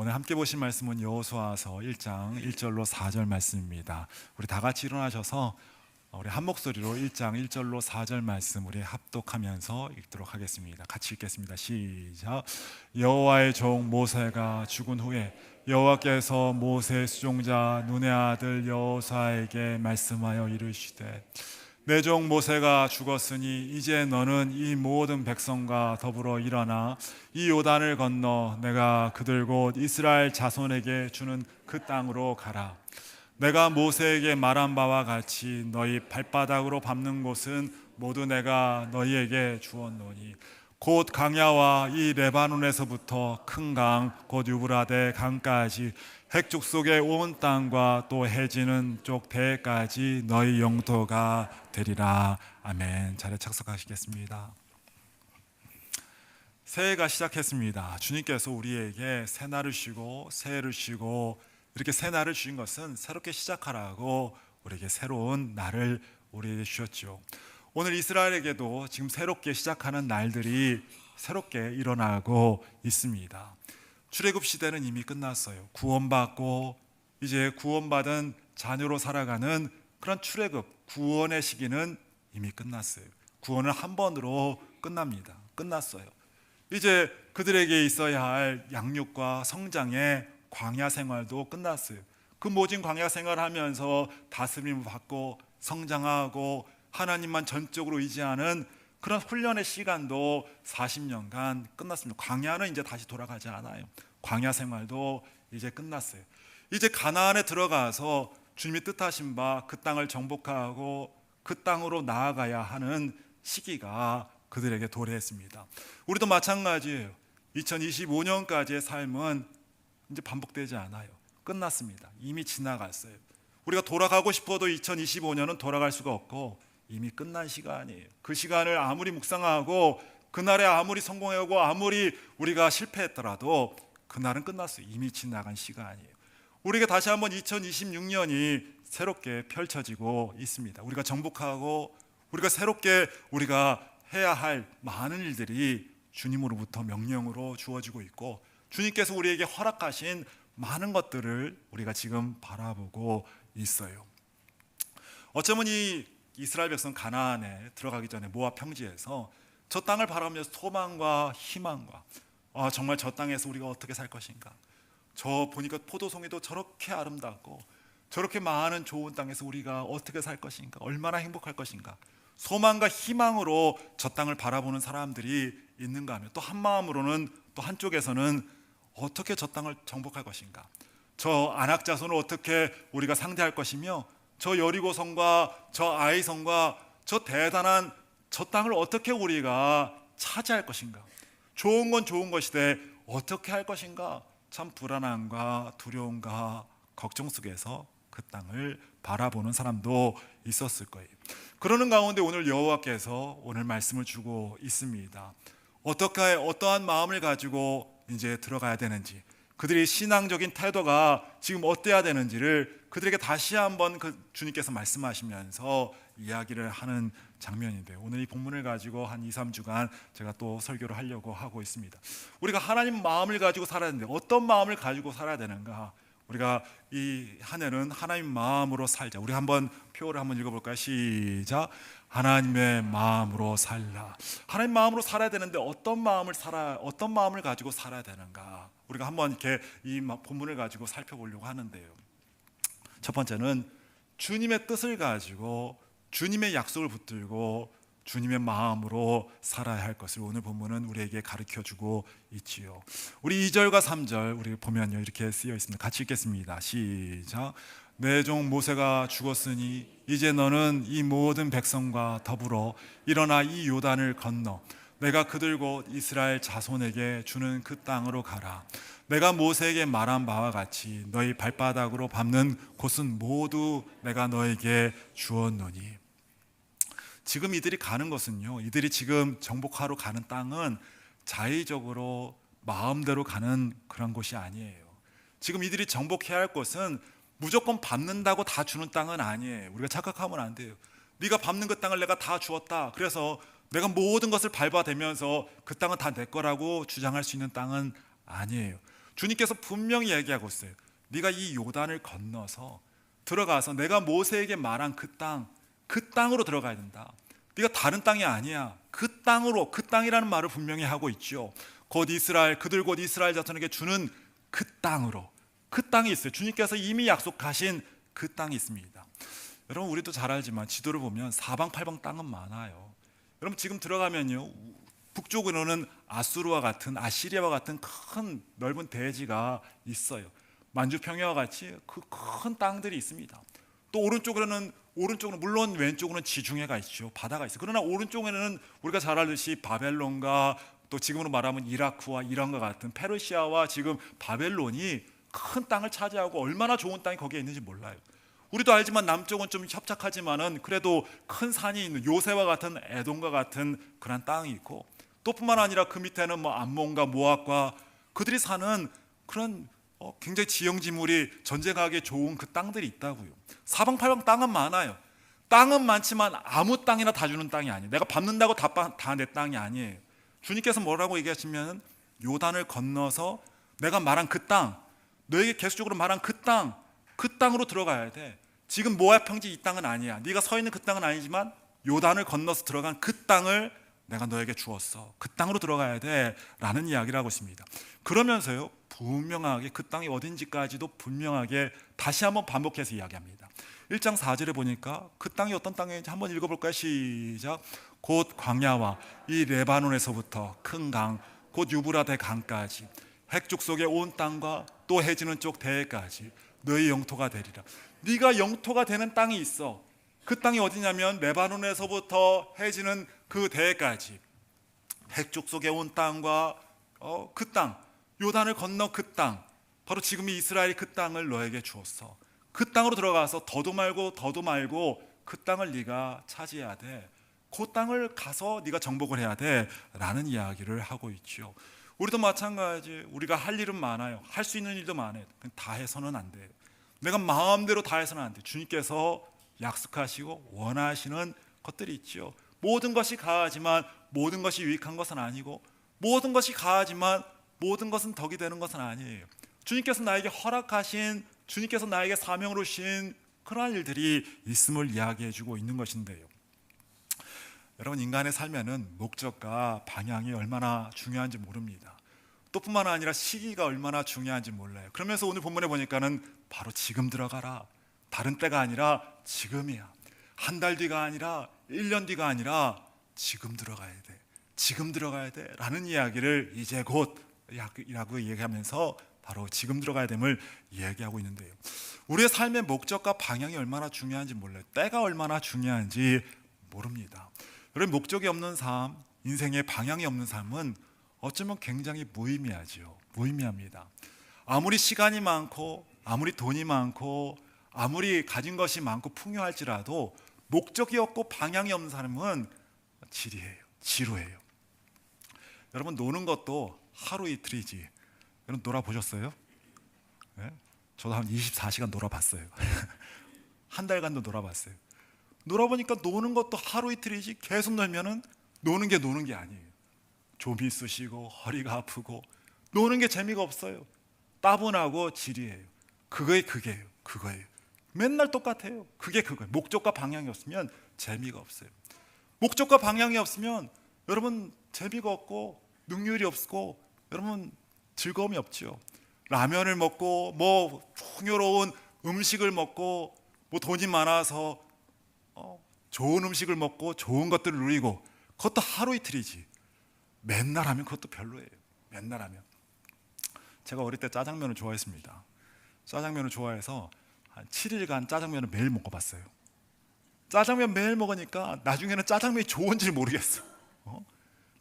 오늘 함께 보신 말씀은 여호수아서 1장 1절로 4절 말씀입니다. 우리 다 같이 일어나셔서 우리 한 목소리로 1장 1절로 4절 말씀 우리 합독하면서 읽도록 하겠습니다. 같이 읽겠습니다. 시작. 여호와의 종 모세가 죽은 후에 여호와께서 모세 수종자 눈의 아들 여호수아에게 말씀하여 이르시되 내 종 모세가 죽었으니 이제 너는 이 모든 백성과 더불어 일어나 이 요단을 건너 내가 그들 곧 이스라엘 자손에게 주는 그 땅으로 가라. 내가 모세에게 말한 바와 같이 너희 발바닥으로 밟는 곳은 모두 내가 너희에게 주었노니 곧 강야와 이 레바논에서부터 큰 강 곧 유브라데 강까지 핵족 속의 온 땅과 또 해지는 쪽 대까지 너희 영토가 되리라. 아멘. 자리에 착석하시겠습니다. 새해가 시작했습니다. 주님께서 우리에게 새날을 쉬고 새해를 쉬고 이렇게 새날을 주신 것은 새롭게 시작하라고 우리에게 새로운 날을 우리에게 주셨죠. 오늘 이스라엘에게도 지금 새롭게 시작하는 날들이 새롭게 일어나고 있습니다. 출애굽 시대는 이미 끝났어요. 구원받고 이제 구원받은 자녀로 살아가는 그런 출애굽 구원의 시기는 이미 끝났어요. 구원은 한 번으로 끝납니다. 끝났어요. 이제 그들에게 있어야 할 양육과 성장의 광야 생활도 끝났어요. 그 모진 광야 생활을 하면서 다스림을 받고 성장하고 하나님만 전적으로 의지하는 그런 훈련의 시간도 40년간 끝났습니다. 광야는 이제 다시 돌아가지 않아요. 광야 생활도 이제 끝났어요. 이제 가나안에 들어가서 주님이 뜻하신 바 그 땅을 정복하고 그 땅으로 나아가야 하는 시기가 그들에게 도래했습니다. 우리도 마찬가지예요. 2025년까지의 삶은 이제 반복되지 않아요. 끝났습니다. 이미 지나갔어요. 우리가 돌아가고 싶어도 2025년은 돌아갈 수가 없고 이미 끝난 시간이에요. 그 시간을 아무리 묵상하고 그날에 아무리 성공하고 아무리 우리가 실패했더라도 그날은 끝났어요. 이미 지나간 시간이에요. 우리가 다시 한번 2026년이 새롭게 펼쳐지고 있습니다. 우리가 정복하고 우리가 새롭게 우리가 해야 할 많은 일들이 주님으로부터 명령으로 주어지고 있고 주님께서 우리에게 허락하신 많은 것들을 우리가 지금 바라보고 있어요. 어쩌면 이 이스라엘 백성 가나안에 들어가기 전에 모압 평지에서 저 땅을 바라보면서 소망과 희망과 정말 저 땅에서 우리가 어떻게 살 것인가, 저 보니까 포도송이도 저렇게 아름답고 저렇게 많은 좋은 땅에서 우리가 어떻게 살 것인가, 얼마나 행복할 것인가, 소망과 희망으로 저 땅을 바라보는 사람들이 있는가 하면 또 한마음으로는 또 한쪽에서는 어떻게 저 땅을 정복할 것인가, 저 안악자손을 어떻게 우리가 상대할 것이며 저 여리고성과 저 아이성과 저 대단한 저 땅을 어떻게 우리가 차지할 것인가, 좋은 건 좋은 것이되 어떻게 할 것인가, 참 불안함과 두려움과 걱정 속에서 그 땅을 바라보는 사람도 있었을 거예요. 그러는 가운데 오늘 여호와께서 오늘 말씀을 주고 있습니다. 어떠한 마음을 가지고 이제 들어가야 되는지, 그들의 신앙적인 태도가 지금 어때야 되는지를 그들에게 다시 한번 주님께서 말씀하시면서 이야기를 하는 장면인데요. 오늘 이 본문을 가지고 한 2, 3주간 제가 또 설교를 하려고 하고 있습니다. 우리가 하나님 마음을 가지고 살아야 되는데 어떤 마음을 가지고 살아야 되는가? 우리가 이 한 해는 하나님 마음으로 살자. 우리 한번 표를 한번 읽어볼까요? 시작. 하나님의 마음으로 살라. 하나님 마음으로 살아야 되는데 어떤 마음을 가지고 살아야 되는가? 우리가 한번 이렇게 이 본문을 가지고 살펴보려고 하는데요. 첫 번째는 주님의 뜻을 가지고 주님의 약속을 붙들고 주님의 마음으로 살아야 할 것을 오늘 본문은 우리에게 가르쳐주고 있지요. 우리 2절과 3절 우리 보면요, 이렇게 쓰여 있습니다. 같이 읽겠습니다. 시작. 내 종 모세가 죽었으니 이제 너는 이 모든 백성과 더불어 일어나 이 요단을 건너 내가 그들 곧 이스라엘 자손에게 주는 그 땅으로 가라. 내가 모세에게 말한 바와 같이 너희 발바닥으로 밟는 곳은 모두 내가 너에게 주었노니. 지금 이들이 가는 것은요, 이들이 지금 정복하러 가는 땅은 자의적으로 마음대로 가는 그런 곳이 아니에요. 지금 이들이 정복해야 할 곳은 무조건 밟는다고 다 주는 땅은 아니에요. 우리가 착각하면 안 돼요. 네가 밟는 그 땅을 내가 다 주었다, 그래서 내가 모든 것을 밟아대면서 그 땅은 다 내 거라고 주장할 수 있는 땅은 아니에요. 주님께서 분명히 얘기하고 있어요. 네가 이 요단을 건너서 들어가서 내가 모세에게 말한 그 땅으로 들어가야 된다. 네가 다른 땅이 아니야. 그 땅으로, 그 땅이라는 말을 분명히 하고 있죠. 곧 이스라엘, 그들 곧 이스라엘 자손에게 주는 그 땅으로, 그 땅이 있어요. 주님께서 이미 약속하신 그 땅이 있습니다. 여러분, 우리도 잘 알지만 지도를 보면 사방팔방 땅은 많아요. 여러분, 지금 들어가면요, 북쪽으로는 아수르와 같은, 아시리아와 같은 큰 넓은 대지가 있어요. 만주평야와 같이 그 큰 땅들이 있습니다. 또 오른쪽으로는 물론 왼쪽으로는 지중해가 있죠. 바다가 있어요. 그러나 오른쪽에는 우리가 잘 알듯이 바벨론과 또 지금으로 말하면 이라크와 이란과 같은 페르시아와 지금 바벨론이 큰 땅을 차지하고 얼마나 좋은 땅이 거기에 있는지 몰라요. 우리도 알지만 남쪽은 좀 협착하지만은 그래도 큰 산이 있는 요새와 같은 에돔과 같은 그런 땅이 있고, 또 뿐만 아니라 그 밑에는 뭐 암몬과 모압과 그들이 사는 그런 굉장히 지형지물이 전쟁하기 좋은 그 땅들이 있다고요. 사방팔방 땅은 많아요. 땅은 많지만 아무 땅이나 다 주는 땅이 아니에요. 내가 밟는다고 다 내 땅이 아니에요. 주님께서 뭐라고 얘기하시면 요단을 건너서 내가 말한 그 땅, 너에게 계속적으로 말한 그 땅으로 들어가야 돼. 지금 모압 평지 이 땅은 아니야. 네가 서 있는 그 땅은 아니지만 요단을 건너서 들어간 그 땅을 내가 너에게 주었어. 그 땅으로 들어가야 돼 라는 이야기를 하고 있습니다. 그러면서요, 분명하게 그 땅이 어딘지까지도 분명하게 다시 한번 반복해서 이야기합니다. 1장 4절에 보니까 그 땅이 어떤 땅인지 한번 읽어볼까요? 시작. 곧 광야와 이 레바논에서부터 큰 강, 곧 유브라데 강까지 핵족 속의 온 땅과 또 해지는 쪽 대해까지 너희 영토가 되리라. 네가 영토가 되는 땅이 있어. 그 땅이 어디냐면 레바논에서부터 해지는 그 대해까지 핵족 속의 온 땅과 그 땅, 요단을 건너 그 땅, 바로 지금 이스라엘 그 땅을 너에게 주었어. 그 땅으로 들어가서 더도 말고 그 땅을 네가 차지해야 돼. 그 땅을 가서 네가 정복을 해야 돼 라는 이야기를 하고 있죠. 우리도 마찬가지. 우리가 할 일은 많아요. 할 수 있는 일도 많아요. 다 해서는 안 돼요. 내가 마음대로 다 해서는 안 돼요. 주님께서 약속하시고 원하시는 것들이 있죠. 모든 것이 가하지만 모든 것이 유익한 것은 아니고, 모든 것이 가하지만 모든 것은 덕이 되는 것은 아니에요. 주님께서 나에게 허락하신, 주님께서 나에게 사명으로 주신 그러한 일들이 있음을 이야기해 주고 있는 것인데요. 여러분, 인간의 삶에는 목적과 방향이 얼마나 중요한지 모릅니다. 또 뿐만 아니라 시기가 얼마나 중요한지 몰라요. 그러면서 오늘 본문에 보니까는 바로 지금 들어가라. 다른 때가 아니라 지금이야. 한 달 뒤가 아니라 1년 뒤가 아니라 지금 들어가야 돼. 지금 들어가야 돼 라는 이야기를 이제 곧이라고 얘기하면서 바로 지금 들어가야 됨을 얘기하고 있는데요. 우리의 삶의 목적과 방향이 얼마나 중요한지 몰라요. 때가 얼마나 중요한지 모릅니다. 여러분, 목적이 없는 삶, 인생의 방향이 없는 삶은 어쩌면 굉장히 무의미하죠. 무의미합니다. 아무리 시간이 많고 아무리 돈이 많고 아무리 가진 것이 많고 풍요할지라도 목적이 없고 방향이 없는 사람은 지루해요. 여러분, 노는 것도 하루 이틀이지. 여러분, 놀아보셨어요? 네? 저도 한 24시간 놀아봤어요. 한 달간도 놀아봤어요. 놀아보니까 노는 것도 하루 이틀이지, 계속 놀면은 노는 게 아니에요. 좀이 쑤시고 허리가 아프고 노는 게 재미가 없어요. 따분하고 지리해요. 그거예요. 맨날 똑같아요. 그거예요. 목적과 방향이 없으면 재미가 없어요. 목적과 방향이 없으면 여러분 재미가 없고 능률이 없고 여러분 즐거움이 없죠. 라면을 먹고 뭐 풍요로운 음식을 먹고 뭐 돈이 많아서 좋은 음식을 먹고 좋은 것들을 누리고 그것도 하루 이틀이지. 맨날 하면 그것도 별로예요. 맨날 하면. 제가 어릴 때 짜장면을 좋아했습니다. 짜장면을 좋아해서 한 7일간 짜장면을 매일 먹어봤어요. 짜장면 매일 먹으니까 나중에는 짜장면이 좋은지 모르겠어.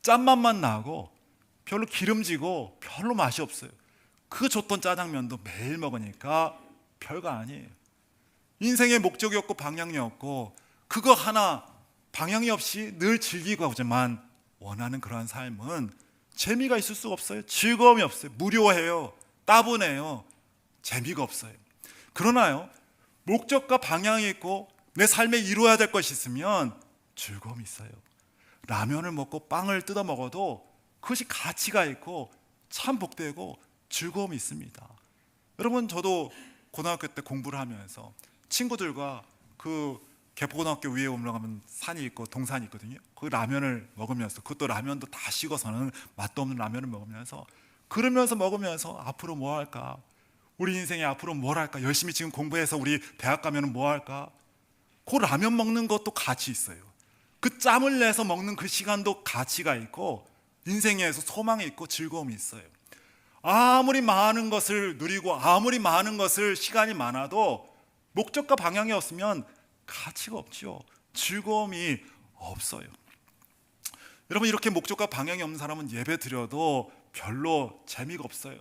짠맛만 나고 별로 기름지고 별로 맛이 없어요. 그 줬던 짜장면도 매일 먹으니까 별거 아니에요. 인생의 목적이 없고 방향이 없고 그거 하나 방향이 없이 늘 즐기고 하지만 원하는 그러한 삶은 재미가 있을 수가 없어요. 즐거움이 없어요. 무료해요. 따분해요. 재미가 없어요. 그러나요, 목적과 방향이 있고 내 삶에 이루어야 될 것이 있으면 즐거움이 있어요. 라면을 먹고 빵을 뜯어 먹어도 그것이 가치가 있고 참 복되고 즐거움이 있습니다. 여러분, 저도 고등학교 때 공부를 하면서 친구들과 그 개포고등학교 위에 올라가면 산이 있고 동산이 있거든요. 그 라면을 먹으면서, 그것도 라면도 다 식어서는 맛도 없는 라면을 먹으면서, 그러면서 먹으면서 앞으로 뭐 할까? 우리 인생에 앞으로 뭘 할까? 열심히 지금 공부해서 우리 대학 가면 뭐 할까? 그 라면 먹는 것도 가치 있어요. 그 짬을 내서 먹는 그 시간도 가치가 있고, 인생에서 소망이 있고 즐거움이 있어요. 아무리 많은 것을 누리고 아무리 많은 것을 시간이 많아도 목적과 방향이 없으면 가치가 없죠. 즐거움이 없어요. 여러분, 이렇게 목적과 방향이 없는 사람은 예배 드려도 별로 재미가 없어요.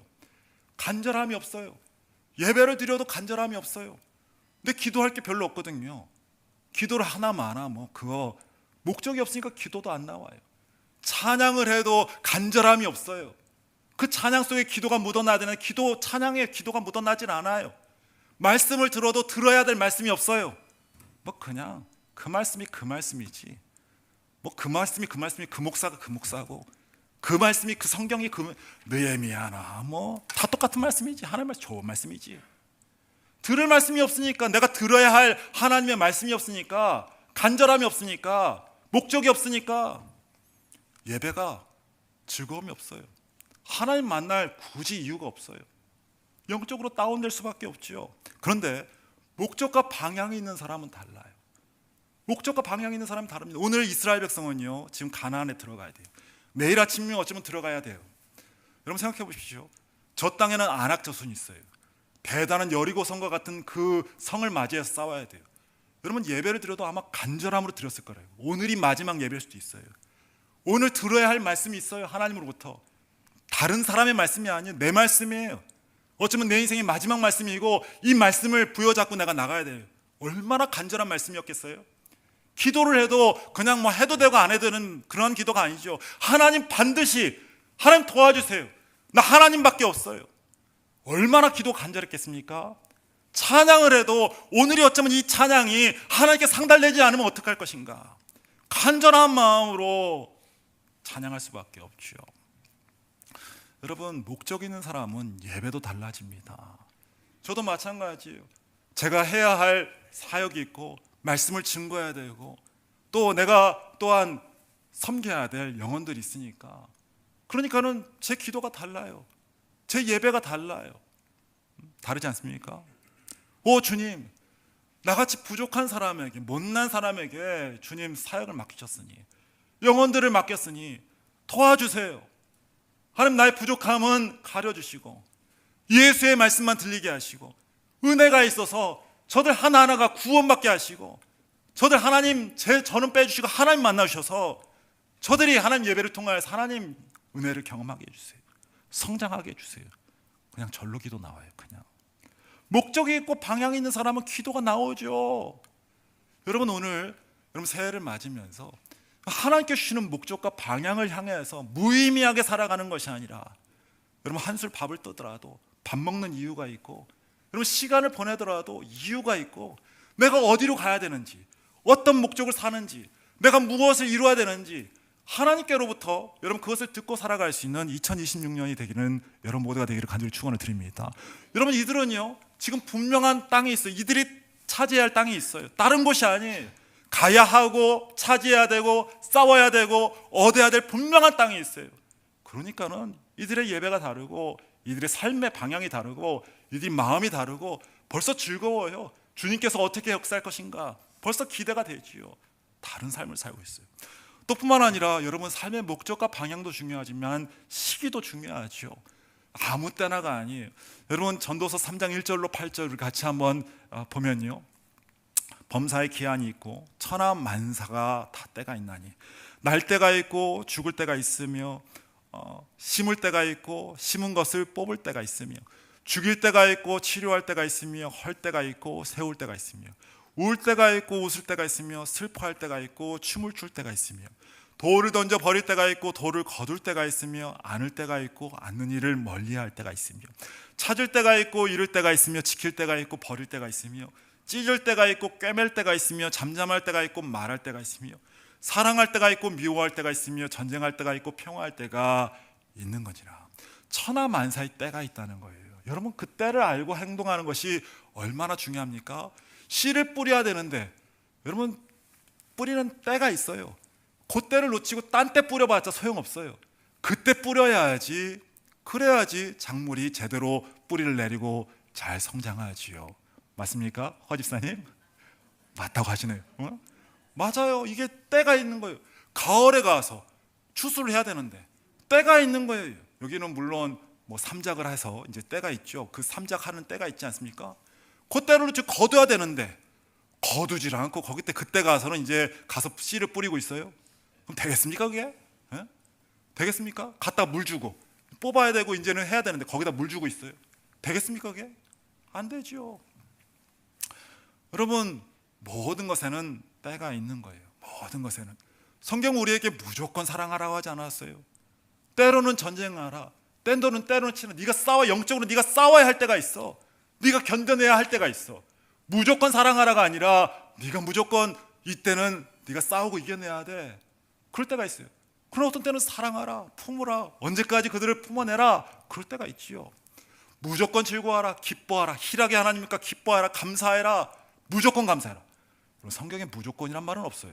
간절함이 없어요. 예배를 드려도 간절함이 없어요. 근데 기도할 게 별로 없거든요. 기도를 하나 마나 뭐 그거 목적이 없으니까 기도도 안 나와요. 찬양을 해도 간절함이 없어요. 그 찬양 속에 기도가 묻어나야 되는 찬양에 기도가 묻어나질 않아요. 말씀을 들어도 들어야 될 말씀이 없어요. 뭐 그냥 그 말씀이 그 말씀이지, 뭐 그 말씀이 그 목사가 그 목사고, 그 말씀이 그 성경이 그 느헤미야나 뭐 다 똑같은 말씀이지. 하나님 말씀 좋은 말씀이지. 들을 말씀이 없으니까, 내가 들어야 할 하나님의 말씀이 없으니까, 간절함이 없으니까, 목적이 없으니까 예배가 즐거움이 없어요. 하나님 만날 굳이 이유가 없어요. 영적으로 다운될 수밖에 없죠. 그런데 목적과 방향이 있는 사람은 달라요. 목적과 방향이 있는 사람은 다릅니다. 오늘 이스라엘 백성은요, 지금 가나안에 들어가야 돼요. 내일 아침이면 어쩌면 들어가야 돼요. 여러분 생각해 보십시오. 저 땅에는 아낙 저순이 있어요. 대단한 여리고성과 같은 그 성을 맞이해서 싸워야 돼요. 여러분, 예배를 드려도 아마 간절함으로 드렸을 거예요. 오늘이 마지막 예배일 수도 있어요. 오늘 들어야 할 말씀이 있어요. 하나님으로부터. 다른 사람의 말씀이 아니에요. 내 말씀이에요. 어쩌면 내 인생의 마지막 말씀이고, 이 말씀을 부여잡고 내가 나가야 돼요. 얼마나 간절한 말씀이었겠어요? 기도를 해도 그냥 뭐 해도 되고 안 해도 되는 그런 기도가 아니죠. 하나님 반드시, 하나님 도와주세요. 나 하나님밖에 없어요. 얼마나 기도 간절했겠습니까? 찬양을 해도 오늘이 어쩌면 이 찬양이 하나님께 상달되지 않으면 어떡할 것인가? 간절한 마음으로 찬양할 수밖에 없죠. 여러분, 목적 있는 사람은 예배도 달라집니다. 저도 마찬가지예요. 제가 해야 할 사역이 있고, 말씀을 증거해야 되고, 또 내가 또한 섬겨야 될 영혼들이 있으니까, 그러니까는 제 기도가 달라요. 제 예배가 달라요. 다르지 않습니까? 오 주님, 나같이 부족한 사람에게, 못난 사람에게 주님 사역을 맡기셨으니, 영혼들을 맡겼으니 도와주세요. 하나님, 나의 부족함은 가려주시고 예수의 말씀만 들리게 하시고, 은혜가 있어서 저들 하나하나가 구원받게 하시고, 저들 하나님 저는 빼주시고 하나님 만나주셔서 저들이 하나님 예배를 통하여서 하나님 은혜를 경험하게 해주세요. 성장하게 해주세요. 그냥 절로 기도 나와요. 그냥 목적이 있고 방향이 있는 사람은 기도가 나오죠. 여러분, 오늘 여러분 새해를 맞으면서 하나님께 주시는 목적과 방향을 향해서 무의미하게 살아가는 것이 아니라, 여러분 한술 밥을 떠더라도 밥 먹는 이유가 있고, 여러분 시간을 보내더라도 이유가 있고, 내가 어디로 가야 되는지, 어떤 목적을 사는지, 내가 무엇을 이루어야 되는지 하나님께로부터 여러분 그것을 듣고 살아갈 수 있는 2026년이 되기는 여러분 모두가 되기를 간절히 축원을 드립니다. 여러분, 이들은요 지금 분명한 땅이 있어요. 이들이 차지해야 할 땅이 있어요. 다른 곳이 아니에요. 가야 하고 차지해야 되고 싸워야 되고 얻어야 될 분명한 땅이 있어요. 그러니까는 이들의 예배가 다르고, 이들의 삶의 방향이 다르고, 이들의 마음이 다르고, 벌써 즐거워요. 주님께서 어떻게 역사할 것인가 벌써 기대가 되지요. 다른 삶을 살고 있어요. 또 뿐만 아니라 여러분 삶의 목적과 방향도 중요하지만 시기도 중요하죠. 아무 때나가 아니에요. 여러분 전도서 3장 1절로 8절을 같이 한번 보면요, 범사의 기한이 있고 천하 만사가 다 때가 있나니, 날 때가 있고 죽을 때가 있으며, 심을 때가 있고 심은 것을 뽑을 때가 있으며, 죽일 때가 있고 치료할 때가 있으며, 헐 때가 있고 세울 때가 있으며, 울 때가 있고 웃을 때가 있으며, 슬퍼할 때가 있고 춤을 출 때가 있으며, 돌을 던져 버릴 때가 있고 돌을 거둘 때가 있으며, 안을 때가 있고 안는 일을 멀리할 때가 있으며, 찾을 때가 있고 잃을 때가 있으며, 지킬 때가 있고 버릴 때가 있으며, 찢을 때가 있고 꿰맬 때가 있으며, 잠잠할 때가 있고 말할 때가 있으며, 사랑할 때가 있고 미워할 때가 있으며, 전쟁할 때가 있고 평화할 때가 있는 거니라. 천하만사의 때가 있다는 거예요. 여러분, 그 때를 알고 행동하는 것이 얼마나 중요합니까? 씨를 뿌려야 되는데 여러분, 뿌리는 때가 있어요. 그 때를 놓치고 딴 때 뿌려봤자 소용없어요. 그때 뿌려야지, 그래야지 작물이 제대로 뿌리를 내리고 잘 성장하지요. 맞습니까? 허 집사님? 맞다고 하시네요. 어? 맞아요. 이게 때가 있는 거예요. 가을에 가서 추수를 해야 되는데 때가 있는 거예요. 여기는 물론 뭐 삼작을 해서 이제 때가 있죠. 그 삼작하는 때가 있지 않습니까? 그 때를 거둬야 되는데 거두질 않고 거기 때 그때 가서는 이제 가서 씨를 뿌리고 있어요. 그럼 되겠습니까 그게? 예? 되겠습니까? 갖다 물 주고 뽑아야 되고 이제는 해야 되는데 거기다 물 주고 있어요. 되겠습니까 그게? 안 되죠. 여러분, 모든 것에는 때가 있는 거예요. 모든 것에는. 성경은 우리에게 무조건 사랑하라고 하지 않았어요. 때로는 전쟁하라. 때로는 치는. 네가 싸워, 영적으로 네가 싸워야 할 때가 있어. 네가 견뎌내야 할 때가 있어. 무조건 사랑하라가 아니라 네가 무조건 이때는 네가 싸우고 이겨내야 돼. 그럴 때가 있어요. 그러나 어떤 때는 사랑하라, 품으라, 언제까지 그들을 품어내라. 그럴 때가 있지요. 무조건 즐거워하라, 기뻐하라, 희락의 하나님이니까 기뻐하라, 감사해라, 무조건 감사해라. 성경에 무조건이란 말은 없어요.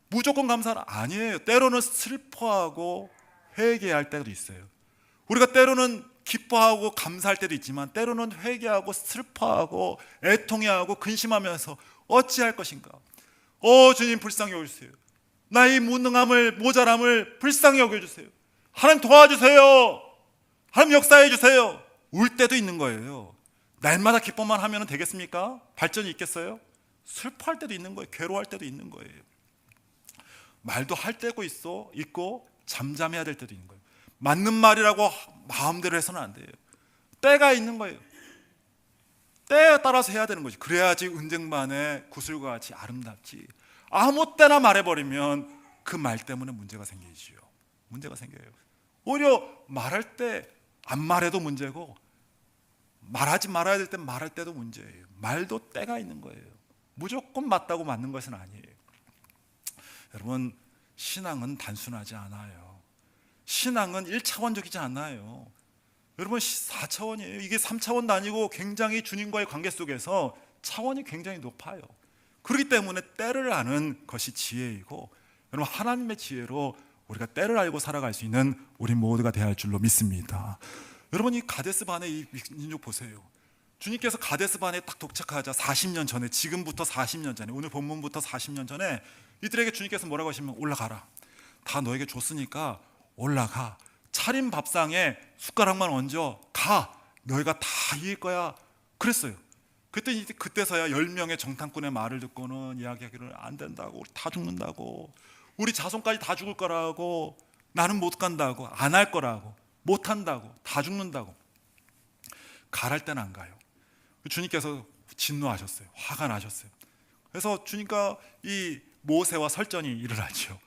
무조건 감사하라 아니에요. 때로는 슬퍼하고 회개할 때도 있어요. 우리가 때로는 기뻐하고 감사할 때도 있지만 때로는 회개하고 슬퍼하고 애통해하고 근심하면서 어찌할 것인가. 주님 불쌍히 여겨주세요. 나의 무능함을, 모자람을 불쌍히 여겨주세요. 하나님 도와주세요. 하나님 역사해 주세요. 울 때도 있는 거예요. 날마다 기뻐만 하면 되겠습니까? 발전이 있겠어요? 슬퍼할 때도 있는 거예요. 괴로워할 때도 있는 거예요. 말도 할 때도 있고 잠잠해야 될 때도 있는 거예요. 맞는 말이라고 마음대로 해서는 안 돼요. 때가 있는 거예요. 때에 따라서 해야 되는 거지. 그래야지 은쟁반의 구슬과 같이 아름답지. 아무 때나 말해버리면 그 말 때문에 문제가 생기지요. 문제가 생겨요. 오히려 말할 때 안 말해도 문제고 말하지 말아야 될 때 말할 때도 문제예요. 말도 때가 있는 거예요. 무조건 맞다고 맞는 것은 아니에요. 여러분, 신앙은 단순하지 않아요. 신앙은 1차원적이지 않아요. 여러분, 4차원이에요. 이게 3차원도 아니고 굉장히 주님과의 관계 속에서 차원이 굉장히 높아요. 그렇기 때문에 때를 아는 것이 지혜이고, 여러분, 하나님의 지혜로 우리가 때를 알고 살아갈 수 있는 우리 모두가 되어야 할 줄로 믿습니다. 여러분, 이 가데스 바네 이 민족 보세요. 주님께서 가데스 바네에 딱 도착하자 40년 전에, 지금부터 40년 전에, 오늘 본문부터 40년 전에 이들에게 주님께서 뭐라고 하시면 올라가라. 다 너에게 줬으니까 올라가. 차린 밥상에 숟가락만 얹어 가. 너희가 다 이길 거야. 그랬어요. 그때서야 10명의 정탐꾼의 말을 듣고는 이야기하기를 안 된다고, 우리 다 죽는다고, 우리 자손까지 다 죽을 거라고, 나는 못 간다고, 안 할 거라고, 못 한다고, 다 죽는다고. 가랄 때는 안 가요. 주님께서 진노하셨어요. 화가 나셨어요. 그래서 주님과 이 모세와 설전이 일어나죠.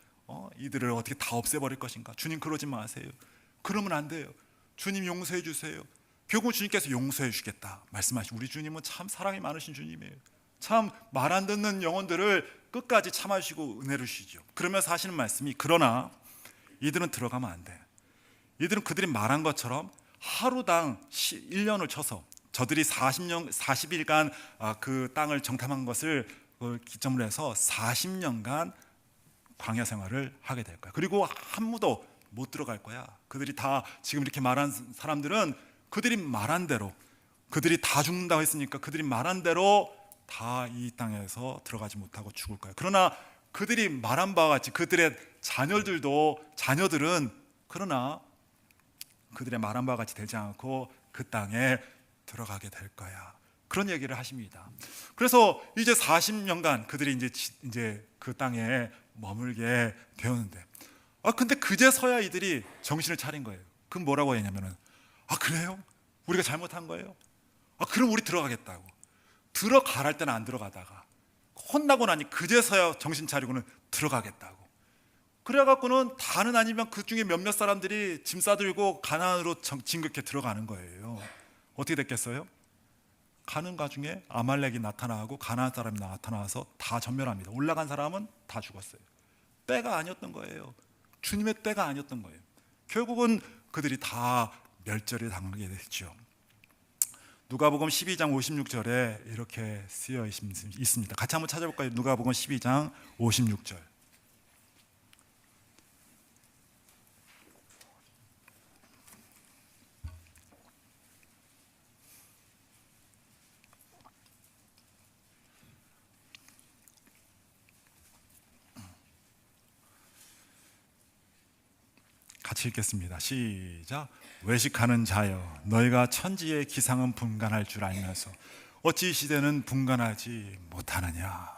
이들을 어떻게 다 없애버릴 것인가. 주님 그러지 마세요. 그러면 안 돼요. 주님 용서해 주세요. 결국 주님께서 용서해 주겠다 말씀하시고, 우리 주님은 참 사랑이 많으신 주님이에요. 참 말 안 듣는 영혼들을 끝까지 참아주시고 은혜를 주시죠. 그러면서 하시는 말씀이, 그러나 이들은 들어가면 안 돼. 이들은 그들이 말한 것처럼 하루당 1년을 쳐서 저들이 40일간 그 땅을 정탐한 것을 기점으로 해서 40년간 광야 생활을 하게 될 거야. 그리고 한 무도 못 들어갈 거야. 그들이 다 지금 이렇게 말한 사람들은 그들이 말한 대로, 그들이 다 죽는다고 했으니까 그들이 말한 대로 다 이 땅에서 들어가지 못하고 죽을 거야. 그러나 그들이 말한 바와 같이 그들의 자녀들은 그러나 그들의 말한 바와 같이 되지 않고 그 땅에 들어가게 될 거야. 그런 얘기를 하십니다. 그래서 이제 40년간 그들이 이제 그 땅에 머물게 되었는데, 근데 그제서야 이들이 정신을 차린 거예요. 그럼 뭐라고 했냐면은, 그래요? 우리가 잘못한 거예요? 그럼 우리 들어가겠다고. 들어가랄 때는 안 들어가다가 혼나고 나니 그제서야 정신 차리고는 들어가겠다고. 그래갖고는 다는 아니면 그 중에 몇몇 사람들이 짐 싸들고 가나안으로 진격해 들어가는 거예요. 어떻게 됐겠어요? 가는 가중에 아말렉이 나타나고 가나안 사람이 나타나서 다 전멸합니다. 올라간 사람은 다 죽었어요. 때가 아니었던 거예요. 주님의 때가 아니었던 거예요. 결국은 그들이 다 멸절에 당하게 됐죠. 누가복음 12장 56절에 이렇게 쓰여 있습니다. 같이 한번 찾아볼까요? 누가복음 12장 56절. 같이 읽겠습니다. 시작. 외식하는 자여, 너희가 천지의 기상은 분간할 줄 알면서 어찌 이 시대는 분간하지 못하느냐.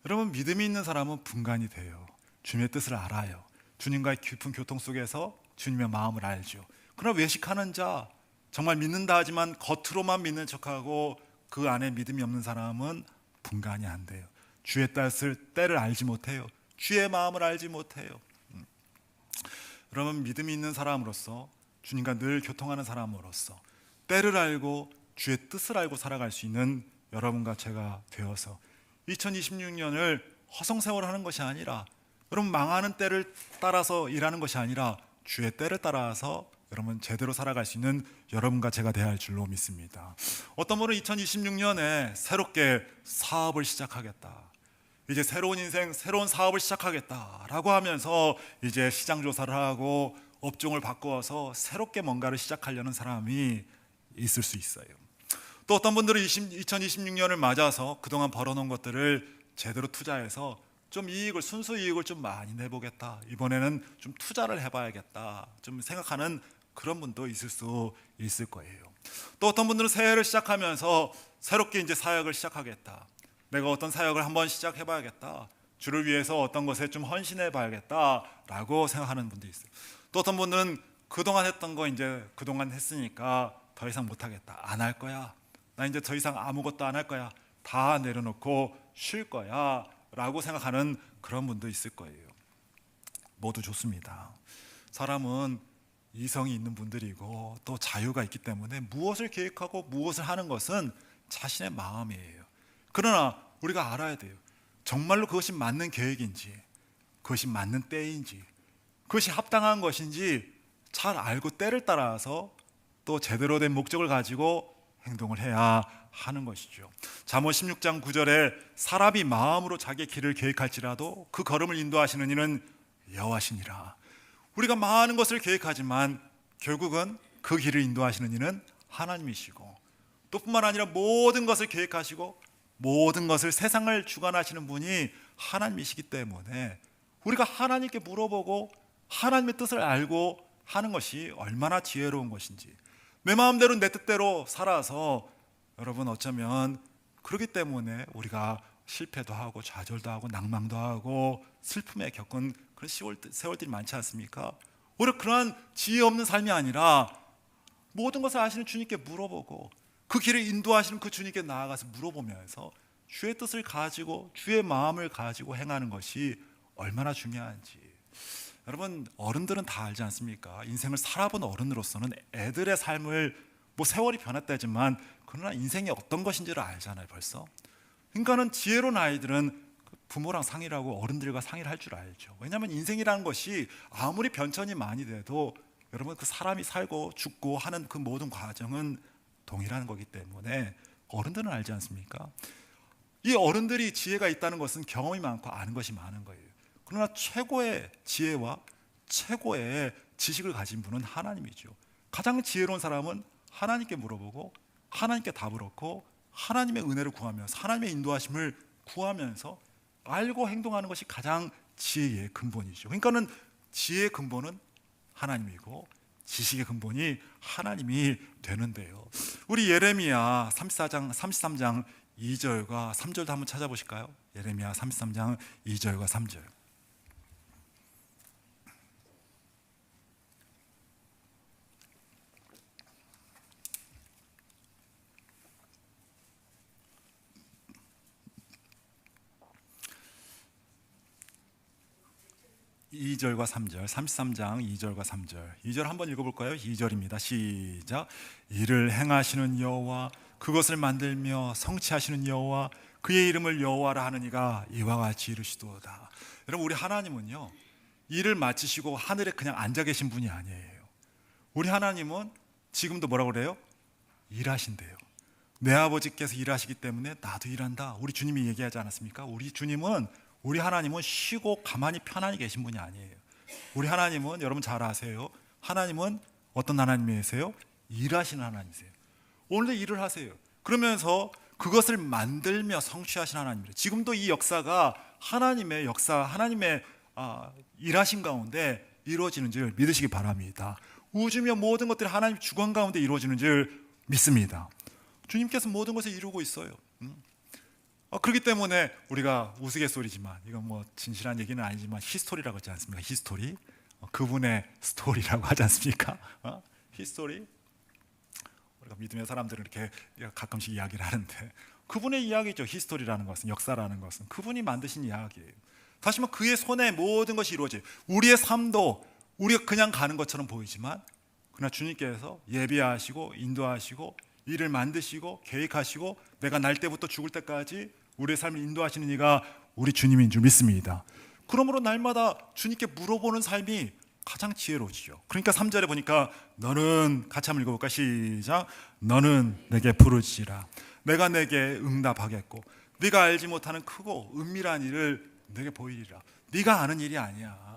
여러분, 믿음이 있는 사람은 분간이 돼요. 주님의 뜻을 알아요. 주님과의 깊은 교통 속에서 주님의 마음을 알죠. 그러나 외식하는 자, 정말 믿는다 하지만 겉으로만 믿는 척하고 그 안에 믿음이 없는 사람은 분간이 안 돼요. 주의 때를 알지 못해요. 주의 마음을 알지 못해요. 그러면 믿음이 있는 사람으로서, 주님과 늘 교통하는 사람으로서 때를 알고 주의 뜻을 알고 살아갈 수 있는 여러분과 제가 되어서 2026년을 허송세월하는 것이 아니라, 여러분 망하는 때를 따라서 일하는 것이 아니라 주의 때를 따라서 여러분 제대로 살아갈 수 있는 여러분과 제가 되어야 할 줄로 믿습니다. 어떤 분은 2026년에 새롭게 사업을 시작하겠다, 이제 새로운 인생, 새로운 사업을 시작하겠다라고 하면서 이제 시장 조사를 하고 업종을 바꾸어서 새롭게 뭔가를 시작하려는 사람이 있을 수 있어요. 또 어떤 분들은 2026년을 맞아서 그동안 벌어놓은 것들을 제대로 투자해서 좀 순수 이익을 좀 많이 내보겠다, 이번에는 좀 투자를 해봐야겠다, 좀 생각하는 그런 분도 있을 수 있을 거예요. 또 어떤 분들은 새해를 시작하면서 새롭게 이제 사역을 시작하겠다, 내가 어떤 사역을 한번 시작해봐야겠다, 주를 위해서 어떤 것에 좀 헌신해봐야겠다라고 생각하는 분도 있어요. 또 어떤 분은 그동안 했던 거 이제 그동안 했으니까 더 이상 못하겠다, 안 할 거야, 나 이제 더 이상 아무것도 안 할 거야, 다 내려놓고 쉴 거야 라고 생각하는 그런 분도 있을 거예요. 모두 좋습니다. 사람은 이성이 있는 분들이고 또 자유가 있기 때문에 무엇을 계획하고 무엇을 하는 것은 자신의 마음이에요. 그러나 우리가 알아야 돼요. 정말로 그것이 맞는 계획인지, 그것이 맞는 때인지, 그것이 합당한 것인지 잘 알고 때를 따라서 또 제대로 된 목적을 가지고 행동을 해야 하는 것이죠. 잠언 16장 9절에 사람이 마음으로 자기의 길을 계획할지라도 그 걸음을 인도하시는 이는 여호와시니라. 우리가 많은 것을 계획하지만 결국은 그 길을 인도하시는 이는 하나님이시고, 또 뿐만 아니라 모든 것을 계획하시고 모든 것을, 세상을 주관하시는 분이 하나님이시기 때문에 우리가 하나님께 물어보고 하나님의 뜻을 알고 하는 것이 얼마나 지혜로운 것인지, 내 마음대로 내 뜻대로 살아서 여러분 어쩌면 그렇기 때문에 우리가 실패도 하고 좌절도 하고 낭망도 하고 슬픔에 겪은 그런 세월들이 많지 않습니까? 오히려 그러한 지혜 없는 삶이 아니라 모든 것을 아시는 주님께 물어보고 그 길을 인도하시는 그 주님께 나아가서 물어보면서 주의 뜻을 가지고 주의 마음을 가지고 행하는 것이 얼마나 중요한지. 여러분, 어른들은 다 알지 않습니까? 인생을 살아본 어른으로서는 애들의 삶을, 뭐 세월이 변했다지만 그러나 인생이 어떤 것인지를 알잖아요, 벌써. 그러니까는 지혜로운 아이들은 부모랑 상의를 하고 어른들과 상의를 할 줄 알죠. 왜냐하면 인생이라는 것이 아무리 변천이 많이 돼도 여러분 그 사람이 살고 죽고 하는 그 모든 과정은 동일한 거기 때문에 어른들은 알지 않습니까? 이 어른들이 지혜가 있다는 것은 경험이 많고 아는 것이 많은 거예요. 그러나 최고의 지혜와 최고의 지식을 가진 분은 하나님이죠. 가장 지혜로운 사람은 하나님께 물어보고 하나님께 답을 얻고 하나님의 은혜를 구하면서 하나님의 인도하심을 구하면서 알고 행동하는 것이 가장 지혜의 근본이죠. 그러니까는 지혜의 근본은 하나님이고 지식의 근본이 하나님이 되는데요. 우리 예레미야 33장 2절과 3절도 한번 찾아보실까요? 예레미야 33장 2절과 3절. 이 2절과 3절, 33장 2절과 3절. 2절 한번 읽어볼까요? 2절입니다. 시작. 이를 행하시는 여호와, 그것을 만들며 성취하시는 여호와, 그의 이름을 여호와라 하는 이가 이와 같이 이르시도다. 여러분, 우리 하나님은요, 일을 마치시고 하늘에 그냥 앉아 계신 분이 아니에요. 우리 하나님은 지금도 뭐라고 그래요? 일하신대요. 내 아버지께서 일하시기 때문에 나도 일한다. 우리 주님이 얘기하지 않았습니까? 우리 하나님은 쉬고 가만히 편안히 계신 분이 아니에요. 우리 하나님은 여러분 잘 아세요. 하나님은 어떤 하나님이세요? 일하시는 하나님이세요. 오늘도 일을 하세요. 그러면서 그것을 만들며 성취하신 하나님이에요. 지금도 이 역사가 하나님의 역사, 하나님의 일하신 가운데 이루어지는 줄 믿으시기 바랍니다. 우주며 모든 것들이 하나님 주권 가운데 이루어지는 줄 믿습니다. 주님께서 모든 것을 이루고 있어요. 그렇기 때문에 우리가 우스갯소리지만 이건 뭐 진실한 얘기는 아니지만 히스토리라고 하지 않습니까? 히스토리, 그분의 스토리라고 하지 않습니까? 히스토리. 우리가 믿음의 사람들은 이렇게 가끔씩 이야기를 하는데 그분의 이야기죠. 히스토리라는 것은, 역사라는 것은 그분이 만드신 이야기예요. 다시 말해 그의 손에 모든 것이 이루어져요. 우리의 삶도 우리가 그냥 가는 것처럼 보이지만 그러나 주님께서 예비하시고 인도하시고 일을 만드시고 계획하시고 내가 날 때부터 죽을 때까지 우리의 삶을 인도하시는 이가 우리 주님인 줄 믿습니다. 그러므로 날마다 주님께 물어보는 삶이 가장 지혜로우시죠. 그러니까 3절에 보니까 너는, 같이 한번 읽어볼까? 시작. 너는 내게 부르짖으라. 내가 내게 응답하겠고 네가 알지 못하는 크고 은밀한 일을 내게 보이리라. 네가 아는 일이 아니야.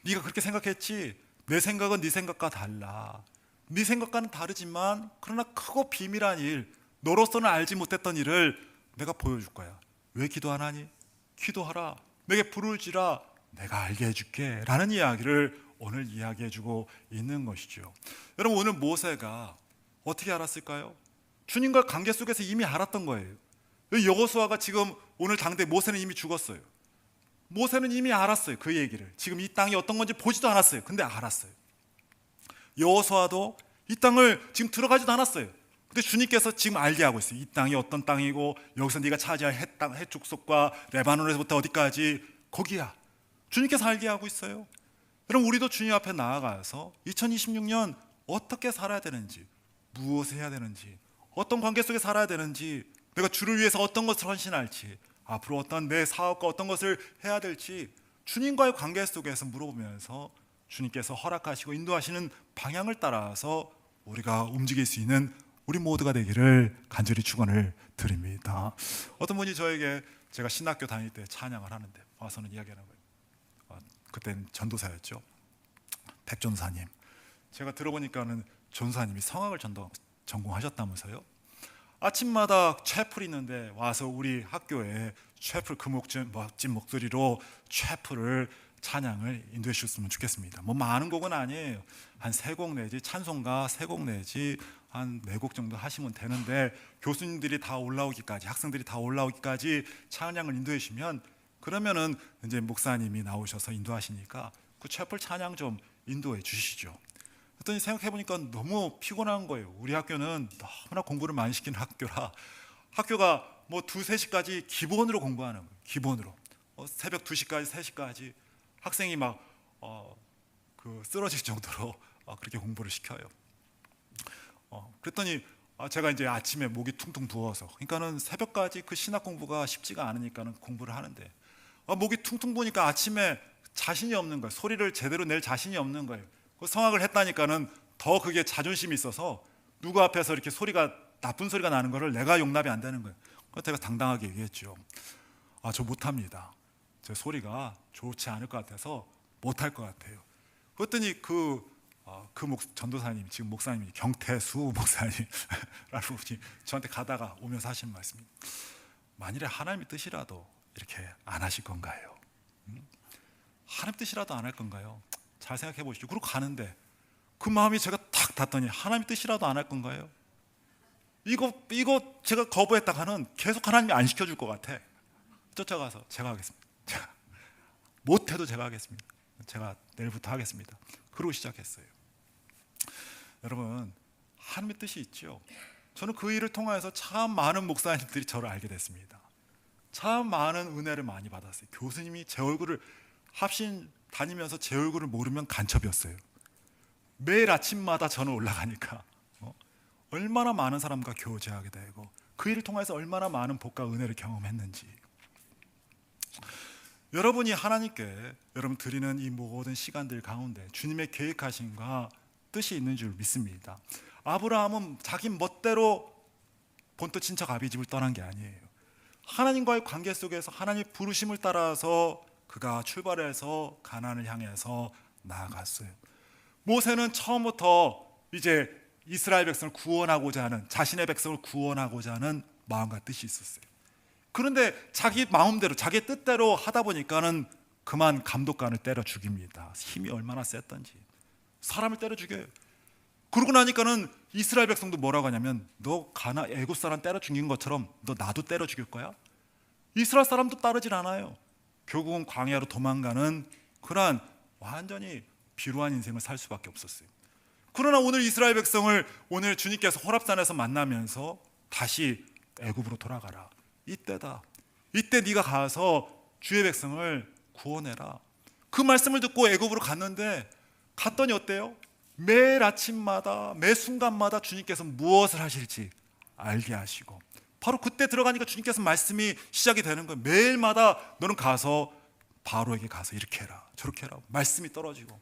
네가 그렇게 생각했지? 내 생각은 네 생각과 달라. 네 생각과는 다르지만 그러나 크고 비밀한 일, 너로서는 알지 못했던 일을 내가 보여줄 거야. 왜 기도 안 하니? 기도하라. 내게 부르짖으라. 내가 알게 해줄게 라는 이야기를 오늘 이야기해주고 있는 것이죠. 여러분, 오늘 모세가 어떻게 알았을까요? 주님과 관계 속에서 이미 알았던 거예요. 여호수아가 지금 오늘 당대 모세는 이미 죽었어요. 모세는 이미 알았어요. 그 얘기를. 지금 이 땅이 어떤 건지 보지도 않았어요. 근데 알았어요. 여호수아도 이 땅을 지금 들어가지도 않았어요. 근데 주님께서 지금 알게 하고 있어요. 이 땅이 어떤 땅이고 여기서 네가 차지할 해 축속과 레바논에서부터 어디까지 거기야. 주님께서 알게 하고 있어요. 여러분, 우리도 주님 앞에 나아가서 2026년 어떻게 살아야 되는지, 무엇을 해야 되는지, 어떤 관계 속에 살아야 되는지, 내가 주를 위해서 어떤 것을 헌신할지, 앞으로 어떤 내 사업과 어떤 것을 해야 될지 주님과의 관계 속에서 물어보면서 주님께서 허락하시고 인도하시는 방향을 따라서 우리가 움직일 수 있는 우리 모두가 되기를 간절히 축원을 드립니다. 어떤 분이 저에게, 제가 신학교 다닐 때 찬양을 하는데 와서는 이야기하는 거예요. 그때는 전도사였죠. 백전사님. 제가 들어보니까는 전사님이 성악을 전공하셨다면서요. 아침마다 채플이 있는데 와서 우리 학교에 채플, 그 멋진 목소리로 채플을, 찬양을 인도해 주셨으면 좋겠습니다. 뭐 많은 곡은 아니에요. 한 3곡 내지, 찬송가 3곡 내지 한 4곡 정도 하시면 되는데 교수님들이 다 올라오기까지, 학생들이 다 올라오기까지 찬양을 인도해 주시면, 그러면은 이제 목사님이 나오셔서 인도하시니까 그 채플 찬양 좀 인도해 주시죠. 그랬더니 생각해 보니까 너무 피곤한 거예요. 우리 학교는 너무나 공부를 많이 시키는 학교라, 학교가 뭐 2, 3시까지 기본으로 공부하는 거예요. 기본으로 새벽 2시까지, 3시까지 학생이 막 쓰러질 정도로 그렇게 공부를 시켜요. 그랬더니 제가 이제 아침에 목이 퉁퉁 부어서, 그러니까는 새벽까지 그 신학 공부가 쉽지가 않으니까는 공부를 하는데 목이 퉁퉁 부으니까 아침에 자신이 없는 거예요. 소리를 제대로 낼 자신이 없는 거예요. 그 성악을 했다니까는 더 그게 자존심이 있어서 누구 앞에서 이렇게 나쁜 소리가 나는 거를 내가 용납이 안 되는 거예요. 그래서 제가 당당하게 얘기했죠. 저 못합니다. 제 소리가 좋지 않을 것 같아서 못할 것 같아요. 그랬더니 전도사님, 지금 목사님이 경태수 목사님라고 저한테 가다가 오면서 하시는 말씀이, 만일에 하나님의 뜻이라도 이렇게 안 하실 건가요? 하나님 뜻이라도 안 할 건가요? 잘 생각해 보시죠. 그러고 가는데 그 마음이 제가 탁 닿더니, 하나님 뜻이라도 안 할 건가요? 이거 제가 거부했다가는 계속 하나님이 안 시켜줄 것 같아. 쫓아가서 제가 하겠습니다. 못해도 제가 하겠습니다. 제가 내일부터 하겠습니다. 그러고 시작했어요. 여러분, 하나님의 뜻이 있죠. 저는 그 일을 통해서 참 많은 목사님들이 저를 알게 됐습니다. 참 많은 은혜를 많이 받았어요. 교수님이 제 얼굴을, 합신 다니면서 제 얼굴을 모르면 간첩이었어요. 매일 아침마다 저는 올라가니까 얼마나 많은 사람과 교제하게 되고 그 일을 통해서 얼마나 많은 복과 은혜를 경험했는지. 여러분이 하나님께 여러분 드리는 이 모든 시간들 가운데 주님의 계획하심과 뜻이 있는 줄 믿습니다. 아브라함은 자기 멋대로 본토 친척 아비 집을 떠난 게 아니에요. 하나님과의 관계 속에서 하나님의 부르심을 따라서 그가 출발해서 가나안을 향해서 나아갔어요. 모세는 처음부터 이제 이스라엘 백성을 구원하고자 하는, 자신의 백성을 구원하고자 하는 마음과 뜻이 있었어요. 그런데 자기 마음대로 자기 뜻대로 하다 보니까는 그만 감독관을 때려 죽입니다. 힘이 얼마나 셌던지 사람을 때려 죽여요. 그러고 나니까는 이스라엘 백성도 뭐라고 하냐면, 너 애굽 사람 때려 죽인 것처럼 너 나도 때려 죽일 거야? 이스라엘 사람도 따르질 않아요. 결국은 광야로 도망가는 그러한 완전히 비루한 인생을 살 수밖에 없었어요. 그러나 오늘 이스라엘 백성을 오늘 주님께서 호렙산에서 만나면서 다시 애굽으로 돌아가라. 이때다. 이때 네가 가서 주의 백성을 구원해라. 그 말씀을 듣고 애굽으로 갔는데, 갔더니 어때요? 매일 아침마다 매 순간마다 주님께서 무엇을 하실지 알게 하시고, 바로 그때 들어가니까 주님께서 말씀이 시작이 되는 거예요. 매일마다 너는 가서 바로에게 가서 이렇게 해라 저렇게 해라. 말씀이 떨어지고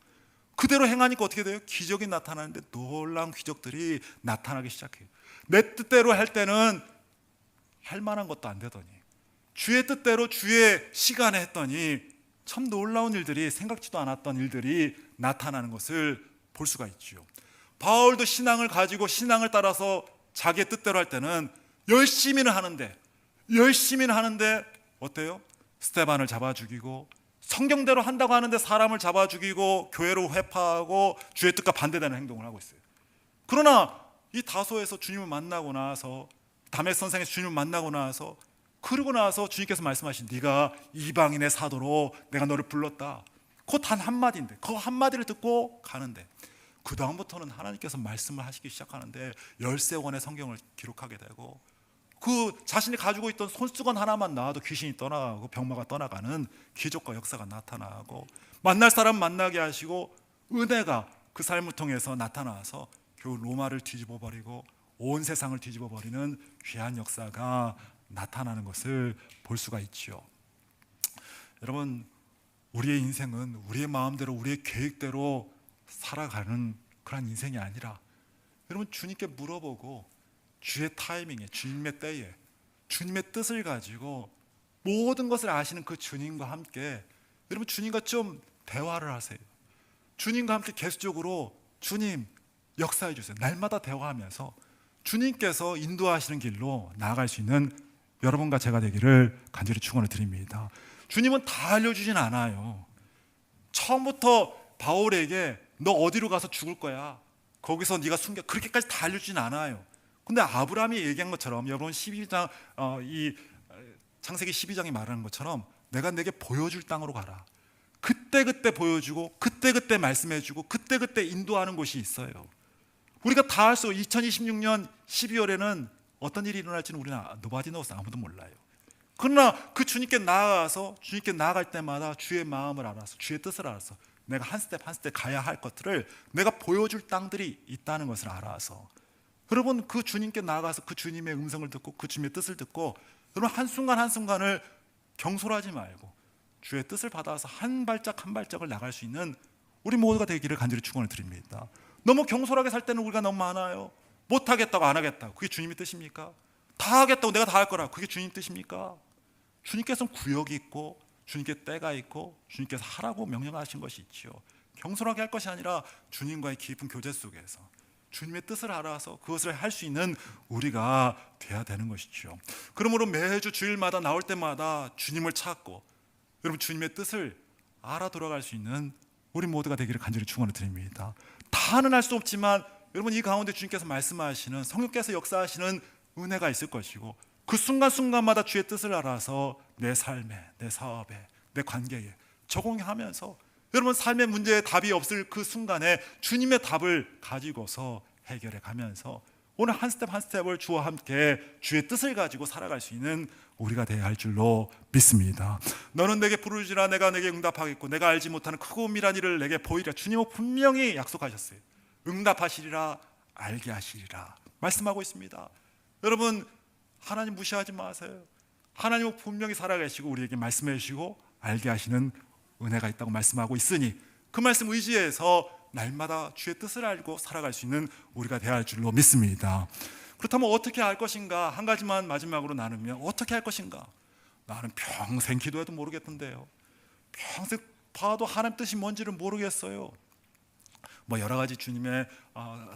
그대로 행하니까 어떻게 돼요? 기적이 나타나는데 놀라운 기적들이 나타나기 시작해요. 내 뜻대로 할 때는 할 만한 것도 안 되더니 주의 뜻대로 주의 시간에 했더니 참 놀라운 일들이, 생각지도 않았던 일들이 나타나는 것을 볼 수가 있죠. 바울도 신앙을 가지고 신앙을 따라서 자기의 뜻대로 할 때는 열심히는 하는데 어때요? 스데반을 잡아 죽이고, 성경대로 한다고 하는데 사람을 잡아 죽이고 교회로 회파하고 주의 뜻과 반대되는 행동을 하고 있어요. 그러나 이 다소에서 주님을 만나고 나서, 다메섹 선생에서 주님을 만나고 나서, 그러고 나서 주님께서 말씀하신, 네가 이방인의 사도로 내가 너를 불렀다. 그 단 한마디인데, 그 한마디를 듣고 가는데, 그 다음부터는 하나님께서 말씀을 하시기 시작하는데 13권의 성경을 기록하게 되고, 그 자신이 가지고 있던 손수건 하나만 나와도 귀신이 떠나가고 병마가 떠나가는 기적과 역사가 나타나고, 만날 사람 만나게 하시고 은혜가 그 삶을 통해서 나타나서 결국 로마를 뒤집어버리고 온 세상을 뒤집어버리는 귀한 역사가 나타나는 것을 볼 수가 있죠. 여러분, 우리의 인생은 우리의 마음대로 우리의 계획대로 살아가는 그런 인생이 아니라, 여러분 주님께 물어보고 주의 타이밍에, 주님의 때에, 주님의 뜻을 가지고 모든 것을 아시는 그 주님과 함께, 여러분 주님과 좀 대화를 하세요. 주님과 함께 계속적으로 주님 역사해 주세요. 날마다 대화하면서 주님께서 인도하시는 길로 나아갈 수 있는 여러분과 제가 되기를 간절히 축원을 드립니다. 주님은 다 알려주진 않아요. 처음부터 바울에게 너 어디로 가서 죽을 거야, 거기서 네가 숨겨, 그렇게까지 다 알려주진 않아요. 근데 아브라함이 얘기한 것처럼, 여러분 12장 이 창세기 12장이 말하는 것처럼 내가 내게 보여줄 땅으로 가라. 그때 보여주고 그때 말씀해주고 그때 인도하는 곳이 있어요. 우리가 다 할 수, 2026년 12월에는 어떤 일이 일어날지는 우리는 nobody knows, 아무도 몰라요. 그러나 그 주님께 나아가서 주님께 나아갈 때마다 주의 마음을 알아서, 주의 뜻을 알아서 내가 한 스텝 한 스텝 가야 할 것들을 내가 보여줄 땅들이 있다는 것을 알아서, 여러분 그 주님께 나아가서 그 주님의 음성을 듣고 그 주님의 뜻을 듣고, 여러분 한순간 한순간을 경솔하지 말고 주의 뜻을 받아서 한 발짝 한 발짝을 나갈 수 있는 우리 모두가 되기를 간절히 축원을 드립니다. 너무 경솔하게 살 때는 우리가 너무 많아요. 못하겠다고 안 하겠다고, 그게 주님의 뜻입니까? 다 하겠다고 내가 다 할 거라, 그게 주님 뜻입니까? 주님께서는 구역이 있고 주님께 때가 있고 주님께서 하라고 명령하신 것이 있죠. 경솔하게 할 것이 아니라 주님과의 깊은 교제 속에서 주님의 뜻을 알아서 그것을 할 수 있는 우리가 돼야 되는 것이죠. 그러므로 매주 주일마다 나올 때마다 주님을 찾고, 여러분 주님의 뜻을 알아 돌아갈 수 있는 우리 모두가 되기를 간절히 축원을 드립니다. 다는 할 수 없지만 여러분 이 가운데 주님께서 말씀하시는, 성령께서 역사하시는 은혜가 있을 것이고, 그 순간순간마다 주의 뜻을 알아서 내 삶에, 내 사업에, 내 관계에 적용하면서 여러분 삶의 문제에 답이 없을 그 순간에 주님의 답을 가지고서 해결해 가면서 오늘 한 스텝 한 스텝을 주와 함께 주의 뜻을 가지고 살아갈 수 있는 우리가 되어야 할 줄로 믿습니다. 너는 내게 부르짖으라 내가 내게 응답하겠고 내가 알지 못하는 크고 은밀한 일을 내게 보이리라. 주님은 분명히 약속하셨어요. 응답하시리라, 알게 하시리라 말씀하고 있습니다. 여러분 하나님 무시하지 마세요. 하나님은 분명히 살아계시고 우리에게 말씀해 주시고 알게 하시는 은혜가 있다고 말씀하고 있으니 그 말씀 의지해서 날마다 주의 뜻을 알고 살아갈 수 있는 우리가 되어야 할 줄로 믿습니다. 그렇다면 어떻게 할 것인가? 한 가지만 마지막으로 나누면 어떻게 할 것인가? 나는 평생 기도해도 모르겠던데요. 평생 봐도 하나님 뜻이 뭔지를 모르겠어요. 뭐 여러 가지 주님의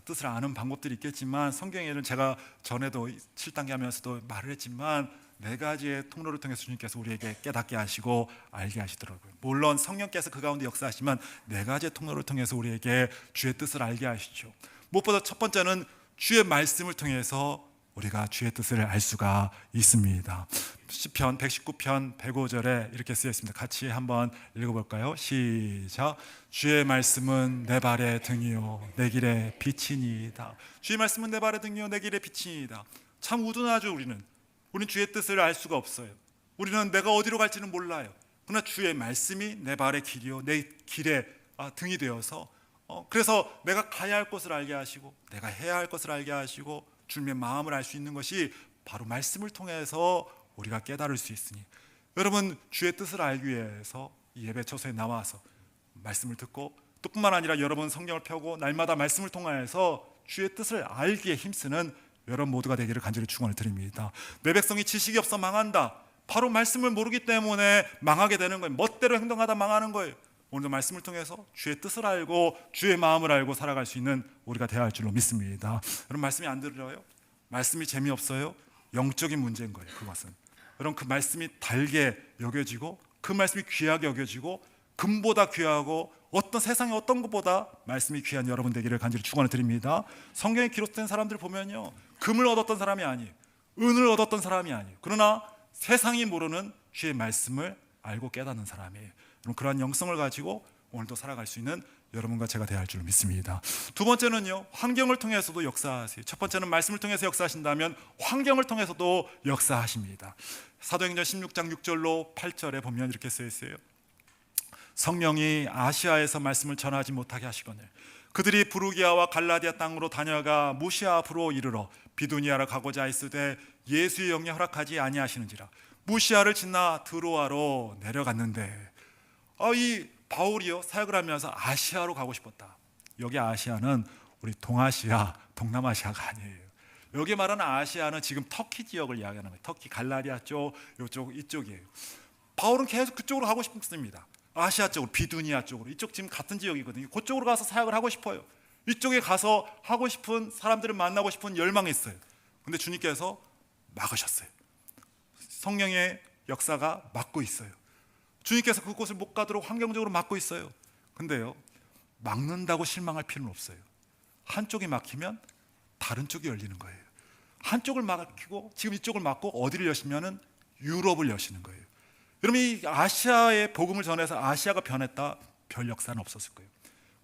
뜻을 아는 방법들이 있겠지만 성경에는 제가 전에도 7단계 하면서도 말을 했지만 4가지의 통로를 통해서 주님께서 우리에게 깨닫게 하시고 알게 하시더라고요. 물론 성령께서 그 가운데 역사하시지만 4가지의 통로를 통해서 우리에게 주의 뜻을 알게 하시죠. 무엇보다 첫 번째는 주의 말씀을 통해서 우리가 주의 뜻을 알 수가 있습니다. 시편 119편 105절에 이렇게 쓰여 있습니다. 같이 한번 읽어볼까요? 시작. 주의 말씀은 내 발의 등이요 내 길의 빛이니이다. 주의 말씀은 내 발의 등이요 내 길의 빛이니이다. 참 우둔하죠. 우리는 주의 뜻을 알 수가 없어요. 우리는 내가 어디로 갈지는 몰라요. 그러나 주의 말씀이 내 발의 길이요 내 길의 등이 되어서 그래서 내가 가야 할 곳을 알게 하시고 내가 해야 할 것을 알게 하시고 주님의 마음을 알 수 있는 것이 바로 말씀을 통해서 우리가 깨달을 수 있으니, 여러분 주의 뜻을 알기 위해서 이 예배 처소에 나와서 말씀을 듣고 또 뿐만 아니라 여러분 성경을 펴고 날마다 말씀을 통하여서 주의 뜻을 알기에 힘쓰는 여러분 모두가 되기를 간절히 축원을 드립니다. 내 백성이 지식이 없어 망한다. 바로 말씀을 모르기 때문에 망하게 되는 거예요. 멋대로 행동하다 망하는 거예요. 오늘도 말씀을 통해서 주의 뜻을 알고 주의 마음을 알고 살아갈 수 있는 우리가 되어야 할 줄로 믿습니다. 여러분 말씀이 안 들려요? 말씀이 재미없어요? 영적인 문제인 거예요. 그것은 여러분 그 말씀이 달게 여겨지고 그 말씀이 귀하게 여겨지고 금보다 귀하고 어떤 세상의 어떤 것보다 말씀이 귀한 여러분 되기를 간절히 축원을 드립니다. 성경에 기록된 사람들 보면요, 금을 얻었던 사람이 아니에요. 은을 얻었던 사람이 아니에요. 그러나 세상이 모르는 주의 말씀을 알고 깨닫는 사람이에요. 그러한 영성을 가지고 오늘도 살아갈 수 있는 여러분과 제가 되어야 할 줄로 믿습니다. 두 번째는요, 환경을 통해서도 역사하세요. 첫 번째는 말씀을 통해서 역사하신다면 환경을 통해서도 역사하십니다. 사도행전 16장 6절로 8절에 보면 이렇게 쓰여 있어요. 성령이 아시아에서 말씀을 전하지 못하게 하시거늘 그들이 부르기아와 갈라디아 땅으로 다녀가 무시아 앞으로 이르러 비두니아로 가고자 했으되 예수의 영이 허락하지 아니하시는지라 무시아를 지나 드로아로 내려갔는데, 이 바울이요 사역을 하면서 아시아로 가고 싶었다. 여기 아시아는 우리 동아시아, 동남아시아가 아니에요. 여기 말하는 아시아는 지금 터키 지역을 이야기하는 거예요. 터키 갈라디아 쪽, 이쪽이에요. 바울은 계속 그쪽으로 가고 싶습니다. 아시아 쪽으로, 비두니아 쪽으로. 이쪽 지금 같은 지역이거든요. 그쪽으로 가서 사역을 하고 싶어요. 이쪽에 가서 하고 싶은 사람들을 만나고 싶은 열망이 있어요. 근데 주님께서 막으셨어요. 성령의 역사가 막고 있어요. 주님께서 그곳을 못 가도록 환경적으로 막고 있어요. 근데요, 막는다고 실망할 필요는 없어요. 한쪽이 막히면 다른 쪽이 열리는 거예요. 한쪽을 막히고 지금 이쪽을 막고 어디를 여시면은 유럽을 여시는 거예요. 여러분 이 아시아의 복음을 전해서 아시아가 변했다, 별 역사는 없었을 거예요.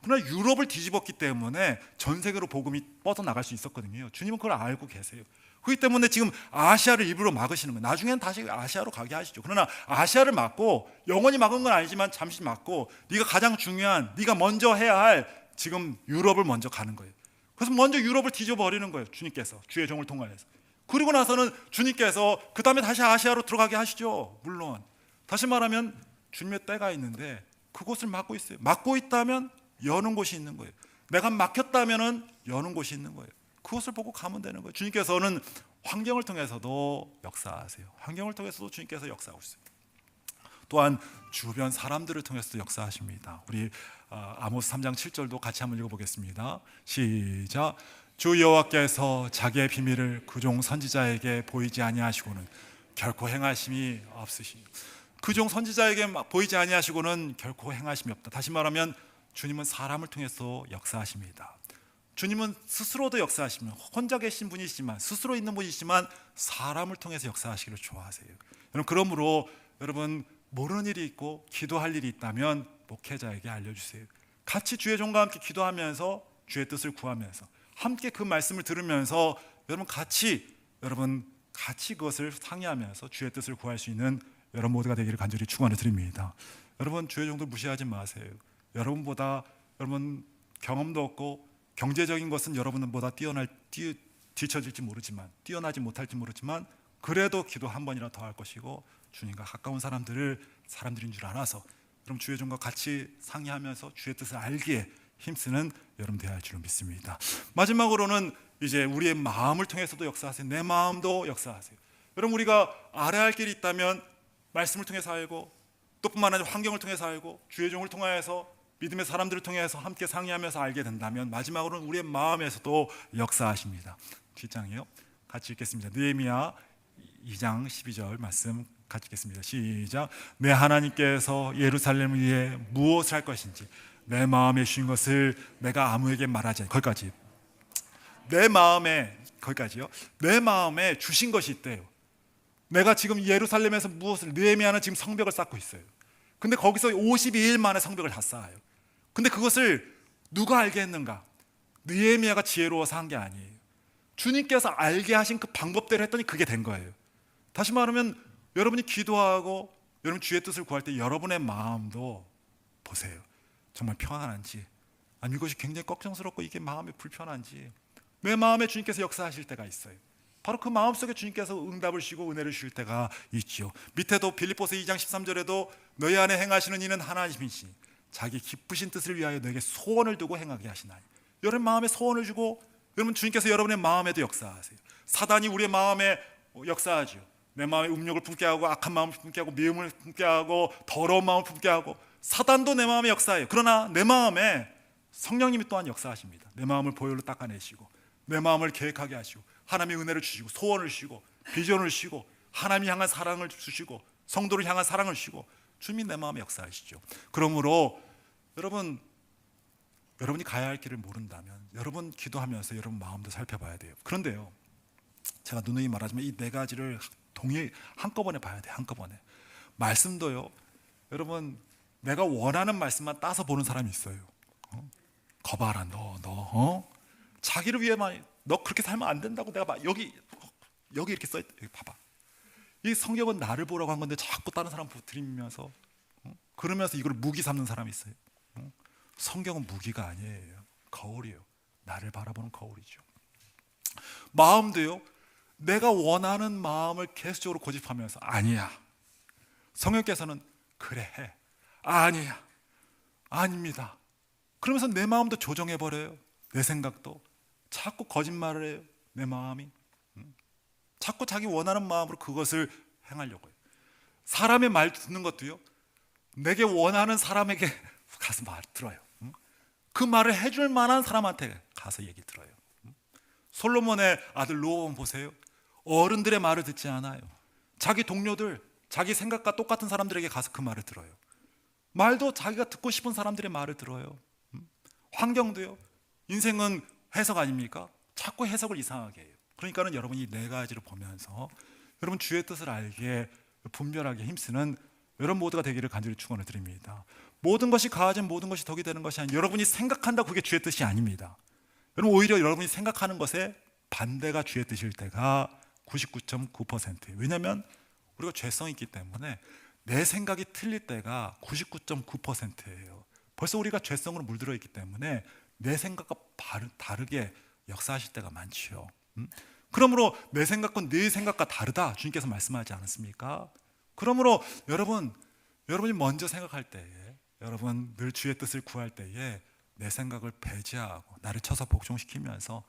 그러나 유럽을 뒤집었기 때문에 전 세계로 복음이 뻗어나갈 수 있었거든요. 주님은 그걸 알고 계세요. 그렇기 때문에 지금 아시아를 일부러 막으시는 거예요. 나중에는 다시 아시아로 가게 하시죠. 그러나 아시아를 막고, 영원히 막은 건 아니지만 잠시 막고, 네가 가장 중요한, 네가 먼저 해야 할 지금 유럽을 먼저 가는 거예요. 그래서 먼저 유럽을 뒤져버리는 거예요. 주님께서 주의 종을 통하여서. 그리고 나서는 주님께서 그 다음에 다시 아시아로 들어가게 하시죠. 물론 다시 말하면 주님의 때가 있는데 그곳을 막고 있어요. 막고 있다면 여는 곳이 있는 거예요. 내가 막혔다면 여는 곳이 있는 거예요. 그것을 보고 가면 되는 거예요. 주님께서는 환경을 통해서도 역사하세요. 환경을 통해서도 주님께서 역사하고 있어요. 또한 주변 사람들을 통해서도 역사하십니다. 우리 아모스 3장 7절도 같이 한번 읽어보겠습니다. 시작. 주 여호와께서 자기의 비밀을 그종 선지자에게 보이지 아니하시고는 결코 행하심이 없으시니, 그종 선지자에게 보이지 아니하시고는 결코 행하심이 없다. 다시 말하면 주님은 사람을 통해서 역사하십니다. 주님은 스스로도 역사하시면 혼자 계신 분이시지만, 스스로 있는 분이시지만 사람을 통해서 역사하시기를 좋아하세요. 여러분, 그러므로 여러분 모르는 일이 있고 기도할 일이 있다면 목회자에게 알려주세요. 같이 주의 종과 함께 기도하면서 주의 뜻을 구하면서 함께 그 말씀을 들으면서 여러분 같이 그것을 상의하면서 주의 뜻을 구할 수 있는 여러분 모두가 되기를 간절히 축원을 드립니다. 여러분 주의 종들 무시하지 마세요. 여러분보다 여러분 경험도 없고 경제적인 것은 여러분보다 뒤처질지 모르지만, 뛰어나지 못할지 모르지만 그래도 기도 한 번이라도 더 할 것이고 주님과 가까운 사람들인 줄 알아서 그럼 주의 종과 같이 상의하면서 주의 뜻을 알기에 힘쓰는 여러분 되어야 할 줄로 믿습니다. 마지막으로는 이제 우리의 마음을 통해서도 역사하세요. 내 마음도 역사하세요. 여러분, 우리가 알아야 할 길이 있다면 말씀을 통해서 알고, 또 뿐만 아니라 환경을 통해서 알고, 주의 종을 통하여서, 믿음의 사람들을 통해서 함께 상의하면서 알게 된다면 마지막으로는 우리의 마음에서도 역사하십니다. 뒷장이요. 같이 읽겠습니다. 느헤미야 2장 12절 말씀 같이 읽겠습니다. 시작. 내 하나님께서 예루살렘을 위해 무엇을 할 것인지 내 마음에 주신 것을 내가 아무에게 말하지 않. 거기까지. 내 마음에, 거기까지요. 내 마음에 주신 것이 있대요. 내가 지금 예루살렘에서 무엇을, 느헤미야는 지금 성벽을 쌓고 있어요. 근데 거기서 52일 만에 성벽을 다 쌓아요. 근데 그것을 누가 알게 했는가? 느헤미야가 지혜로워서 한 게 아니에요. 주님께서 알게 하신 그 방법대로 했더니 그게 된 거예요. 다시 말하면 여러분이 기도하고 여러분 주의 뜻을 구할 때 여러분의 마음도 보세요. 정말 평안한지, 아니 이것이 굉장히 걱정스럽고 이게 마음이 불편한지, 내 마음에 주님께서 역사하실 때가 있어요. 바로 그 마음속에 주님께서 응답을 주시고 은혜를 주실 때가 있지요. 밑에도 빌립보서 2장 13절에도 너희 안에 행하시는 이는 하나님이시니 자기 기쁘신 뜻을 위하여 너에게 소원을 두고 행하게 하시나니. 여러분 마음에 소원을 주고, 여러분 주님께서 여러분의 마음에도 역사하세요. 사단이 우리의 마음에 역사하죠. 내 마음에 음욕을 품게 하고, 악한 마음을 품게 하고, 미움을 품게 하고, 더러운 마음을 품게 하고, 사단도 내 마음에 역사해요. 그러나 내 마음에 성령님이 또한 역사하십니다. 내 마음을 보혈로 닦아내시고, 내 마음을 계획하게 하시고, 하나님의 은혜를 주시고, 소원을 주시고, 비전을 주시고, 하나님 향한 사랑을 주시고, 성도를 향한 사랑을 주시고, 주님이 내 마음에 역사하시죠. 그러므로 여러분이 가야 할 길을 모른다면 여러분 기도하면서 여러분 마음도 살펴봐야 돼요. 그런데요, 제가 누누이 말하지만 이 네 가지를 동일히 한꺼번에 봐야 돼요. 한꺼번에. 말씀도요, 여러분 내가 원하는 말씀만 따서 보는 사람이 있어요. 거봐라 너 자기를 위해만, 너 그렇게 살면 안 된다고 내가 막 여기 이렇게 써있다. 여기 봐봐. 이 성경은 나를 보라고 한 건데 자꾸 다른 사람 들이면서 그러면서 이걸 무기 삼는 사람이 있어요. 성경은 무기가 아니에요. 거울이에요. 나를 바라보는 거울이죠. 마음도요, 내가 원하는 마음을 계속적으로 고집하면서 아니야, 성령께서는 그래 해, 아니야, 아닙니다, 그러면서 내 마음도 조정해버려요. 내 생각도 자꾸 거짓말을 해요. 내 마음이 자꾸 자기 원하는 마음으로 그것을 행하려고 해요. 사람의 말 듣는 것도요, 내게 원하는 사람에게 가서 말 들어요. 그 말을 해줄 만한 사람한테 가서 얘기 들어요. 솔로몬의 아들 르호보암 보세요. 어른들의 말을 듣지 않아요. 자기 동료들, 자기 생각과 똑같은 사람들에게 가서 그 말을 들어요. 말도 자기가 듣고 싶은 사람들의 말을 들어요. 환경도요, 인생은 해석 아닙니까? 자꾸 해석을 이상하게 해요. 그러니까는 여러분이 네 가지를 보면서 여러분 주의 뜻을 알게 분별하게 힘쓰는 여러분 모두가 되기를 간절히 축원을 드립니다. 모든 것이 가아진 모든 것이 덕이 되는 것이 아니라 여러분이 생각한다, 그게 주의 뜻이 아닙니다. 여러분 오히려 여러분이 생각하는 것에 반대가 주의 뜻일 때가 99.9%예요. 왜냐하면 우리가 죄성이 있기 때문에 내 생각이 틀릴 때가 99.9%예요. 벌써 우리가 죄성으로 물들어 있기 때문에 내 생각과 다르게 역사하실 때가 많지요. 그러므로 내 생각과 네 생각과 다르다 주님께서 말씀하지 않았습니까? 그러므로 여러분이 먼저 생각할 때에, 여러분 늘 주의 뜻을 구할 때에 내 생각을 배제하고 나를 쳐서 복종시키면서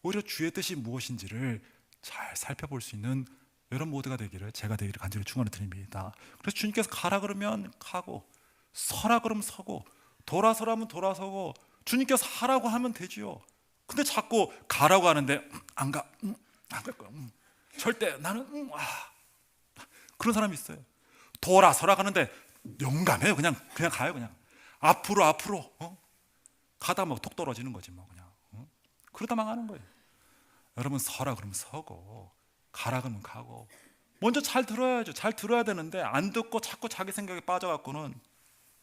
오히려 주의 뜻이 무엇인지를 잘 살펴볼 수 있는 여러분 모두가 되기를, 제가 되기를 간절히 축원을 드립니다. 그래서 주님께서 가라 그러면 가고, 서라 그러면 서고, 돌아서라면 돌아서고, 주님께서 하라고 하면 되지요. 근데 자꾸 가라고 하는데 안 가, 안 갈 거야. 절대 나는 그런 사람이 있어요. 돌아서라 가는데 용감해요. 그냥 가요. 그냥 앞으로 가다 뭐 톡 떨어지는 거지 뭐 그냥. 그러다 망하는 거예요. 여러분 서라 그러면 서고, 가라 그러면 가고, 먼저 잘 들어야죠. 잘 들어야 되는데 안 듣고 자꾸 자기 생각에 빠져갖고는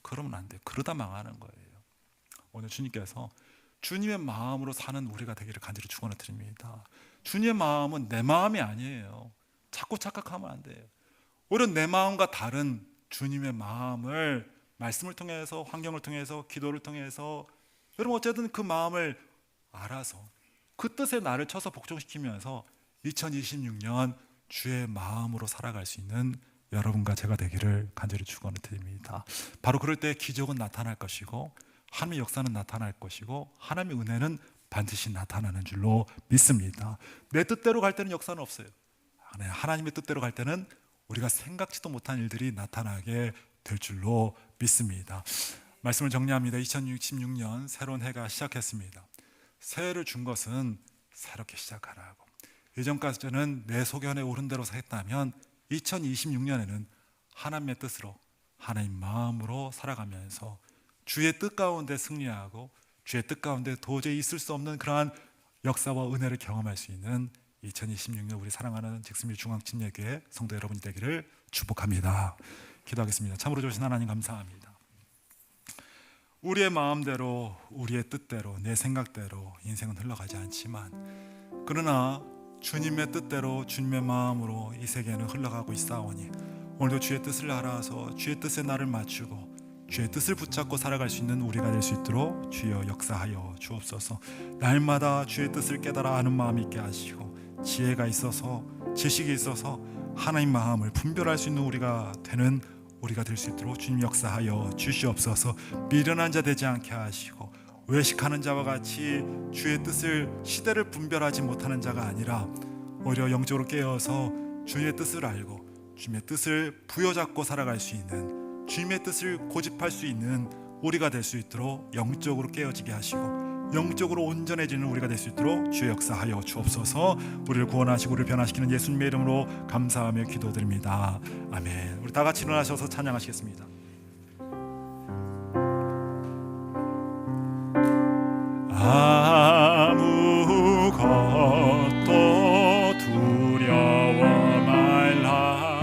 그러면 안 돼요. 그러다 망하는 거예요. 오늘 주님께서 주님의 마음으로 사는 우리가 되기를 간절히 축원을 드립니다. 주님의 마음은 내 마음이 아니에요. 자꾸 착각하면 안 돼요. 오히려 내 마음과 다른 주님의 마음을 말씀을 통해서, 환경을 통해서, 기도를 통해서 여러분 어쨌든 그 마음을 알아서 그 뜻에 나를 쳐서 복종시키면서 2026년 주의 마음으로 살아갈 수 있는 여러분과 제가 되기를 간절히 축원을 드립니다. 바로 그럴 때 기적은 나타날 것이고 하나님의 역사는 나타날 것이고 하나님의 은혜는 반드시 나타나는 줄로 믿습니다. 내 뜻대로 갈 때는 역사는 없어요. 하나님의 뜻대로 갈 때는 우리가 생각지도 못한 일들이 나타나게 될 줄로 믿습니다. 말씀을 정리합니다. 2016년 새로운 해가 시작했습니다. 새해를 준 것은 새롭게 시작하라고. 예전까지는 내 소견에 오른 대로 했다면 2026년에는 하나님의 뜻으로 하나님 마음으로 살아가면서 주의 뜻 가운데 승리하고 주의 뜻 가운데 도저히 있을 수 없는 그러한 역사와 은혜를 경험할 수 있는 2026년 우리 사랑하는 잭슨빌 중앙침례교회 성도 여러분이 되기를 축복합니다. 기도하겠습니다. 참으로 좋으신 하나님 감사합니다. 우리의 마음대로 우리의 뜻대로 내 생각대로 인생은 흘러가지 않지만 그러나 주님의 뜻대로 주님의 마음으로 이 세계는 흘러가고 있사오니 오늘도 주의 뜻을 알아서 주의 뜻에 나를 맞추고 주의 뜻을 붙잡고 살아갈 수 있는 우리가 될 수 있도록 주여 역사하여 주옵소서. 날마다 주의 뜻을 깨달아 아는 마음이 있게 하시고 지혜가 있어서 지식이 있어서 하나님 마음을 분별할 수 있는 우리가 되는 우리가 될 수 있도록 주님 역사하여 주시옵소서. 미련한 자 되지 않게 하시고 외식하는 자와 같이 주의 뜻을 시대를 분별하지 못하는 자가 아니라 오히려 영적으로 깨어서 주의 뜻을 알고 주님의 뜻을 부여잡고 살아갈 수 있는 주님의 뜻을 고집할 수 있는 우리가 될 수 있도록 영적으로 깨어지게 하시고 영적으로 온전해지는 우리가 될 수 있도록 주의 역사하여 주옵소서. 우리를 구원하시고 우리를 변화시키는 예수님의 이름으로 감사하며 기도드립니다. 아멘. 우리 다 같이 일어나셔서 찬양하시겠습니다. 아무것도 두려워 말라.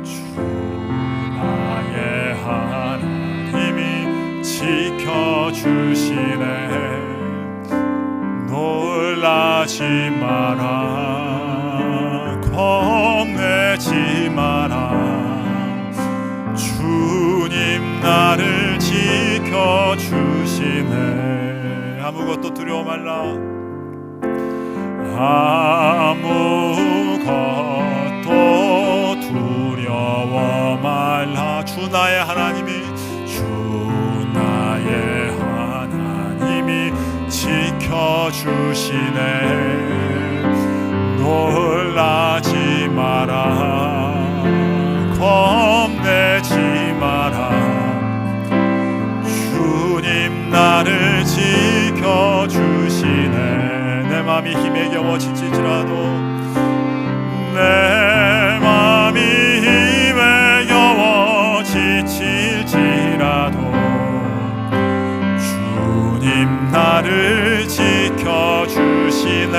주 나의 하나님이 지켜주시네. 놀라지 마라. 겁내지 마라. 주님 나를 지켜주시네. 아무것도 두려워 말라. 아무것도 두려워 말라. 주 나의 하나님이 지켜주시네. 놀라지 마라. 겁내지 마라. 주님 나를 지켜주시네. 내 맘이 힘에 겨워 지칠지라도 내 맘이 힘에 겨워 지칠지라도 주님 나를 지켜주시네.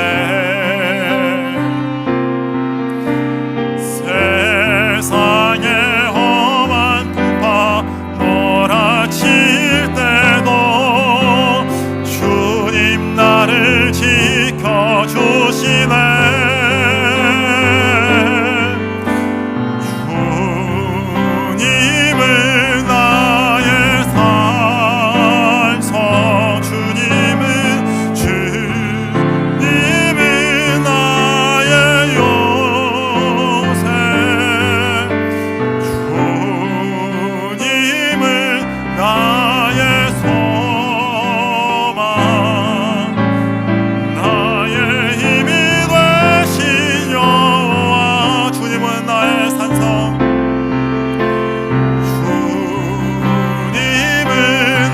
세상의 험한 풍파 몰아칠 때도 주님 나를 지켜주시네. 주님을 나의 삶서 주님은 나의 요새 주님은 나의 소망 나의 힘이 되신 여호와 주님은 나의 산성 주님은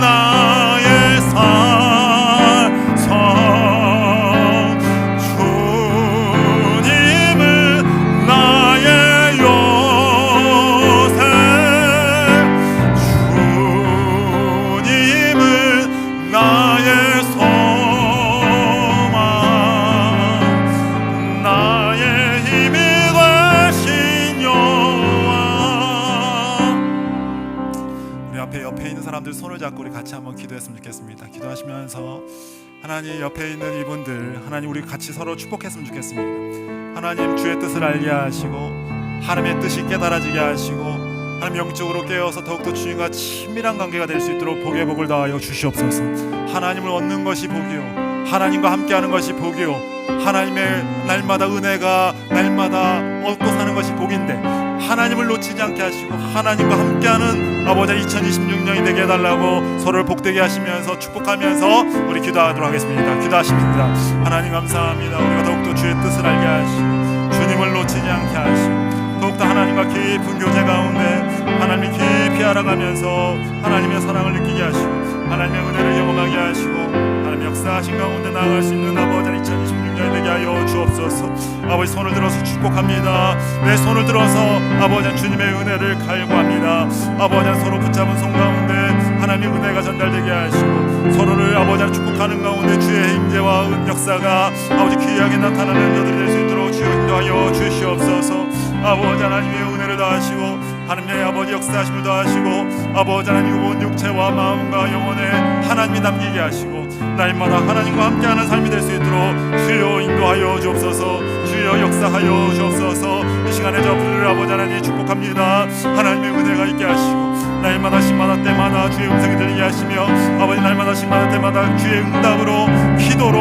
나의 산성 주님은 나의 요새 주님은 나의 소망 나의 힘이 되신 여호와. 우리 앞에 옆에 있는 사람들 손을 잡고 우리 같이 한번 기도했으면 좋겠습니다. 기도하시면서 하나님 옆에 있는 이분들 하나님 우리 같이 서로 축복했으면 좋겠습니다. 하나님 주의 뜻을 알게 하시고 하나님의 뜻이 깨달아지게 하시고 하나님 영적으로 깨어서 더욱더 주님과 친밀한 관계가 될 수 있도록 복의 복을 더하여 주시옵소서. 하나님을 얻는 것이 복이요 하나님과 함께하는 것이 복이요 하나님의 날마다 은혜가 날마다 얻고 사는 것이 복인데 하나님을 놓치지 않게 하시고 하나님과 함께하는 아버지 2026년이 되게 해달라고 서로를 복되게 하시면서 축복하면서 우리 기도하도록 하겠습니다. 기도하십니다. 하나님 감사합니다. 우리가 더욱더 주의 뜻을 알게 하시고 주님을 놓치지 않게 하시고 더욱더 하나님과 깊은 교제 가운데 하나님이 깊이 알아가면서 하나님의 사랑을 느끼게 하시고 하나님의 은혜를 경험하게 하시고 하나님의 역사하신 가운데 나아갈 수 있는 아버지 2026년이 되게 하여 주옵소서. 아버지 손을 들어서 축복합니다. 내 손을 들어서 아버지 주님의 은혜를 갈구합니다. 아버지 서로 붙잡은 손 가운데 하나님의 은혜가 전달되게 하시고 서로를 아버지 축복하는 가운데 주의 임재와 역사가 아버지 귀하게 나타나는 여들이 될 수 있도록 주여 인도하여 주시옵소서. 아버지 하나님의 은혜를 더하시고 하나님의 아버지 역사하심을 더하시고 아버지 하나님 온 육체와 마음과 영혼에 하나님이 남기게 하시고 날마다 하나님과 함께하는 삶이 될 수 있도록 주여 인도하여 주옵소서. 주여 역사하여 주옵소서. 이 시간에 저분들을 아버지 하나님 축복합니다. 하나님의 은혜가 있게 하시고 날마다 시마다 때마다 주의 음성이 들리게 하시며 아버지 날마다 시마다 때마다 주의 응답으로 기도로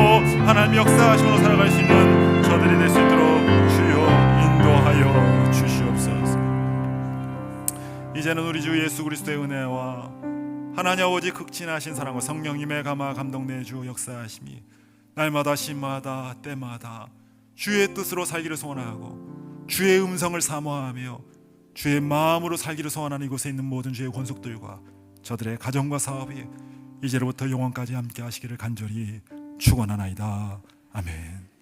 하나님의 역사하심으로 살아갈 수 있는 저들이 될 수 있도록 주여 인도하여 주시옵소서. 이제는 우리 주 예수 그리스도의 은혜와 하나님 아버지 극진하신 사랑과 성령님의 감화 감동 내주 역사하심이 날마다 시마다 때마다 주의 뜻으로 살기를 소원하고 주의 음성을 사모하며 주의 마음으로 살기를 소원하는 이곳에 있는 모든 주의 권속들과 저들의 가정과 사업이 이제로부터 영원까지 함께 하시기를 간절히 축원하나이다. 아멘.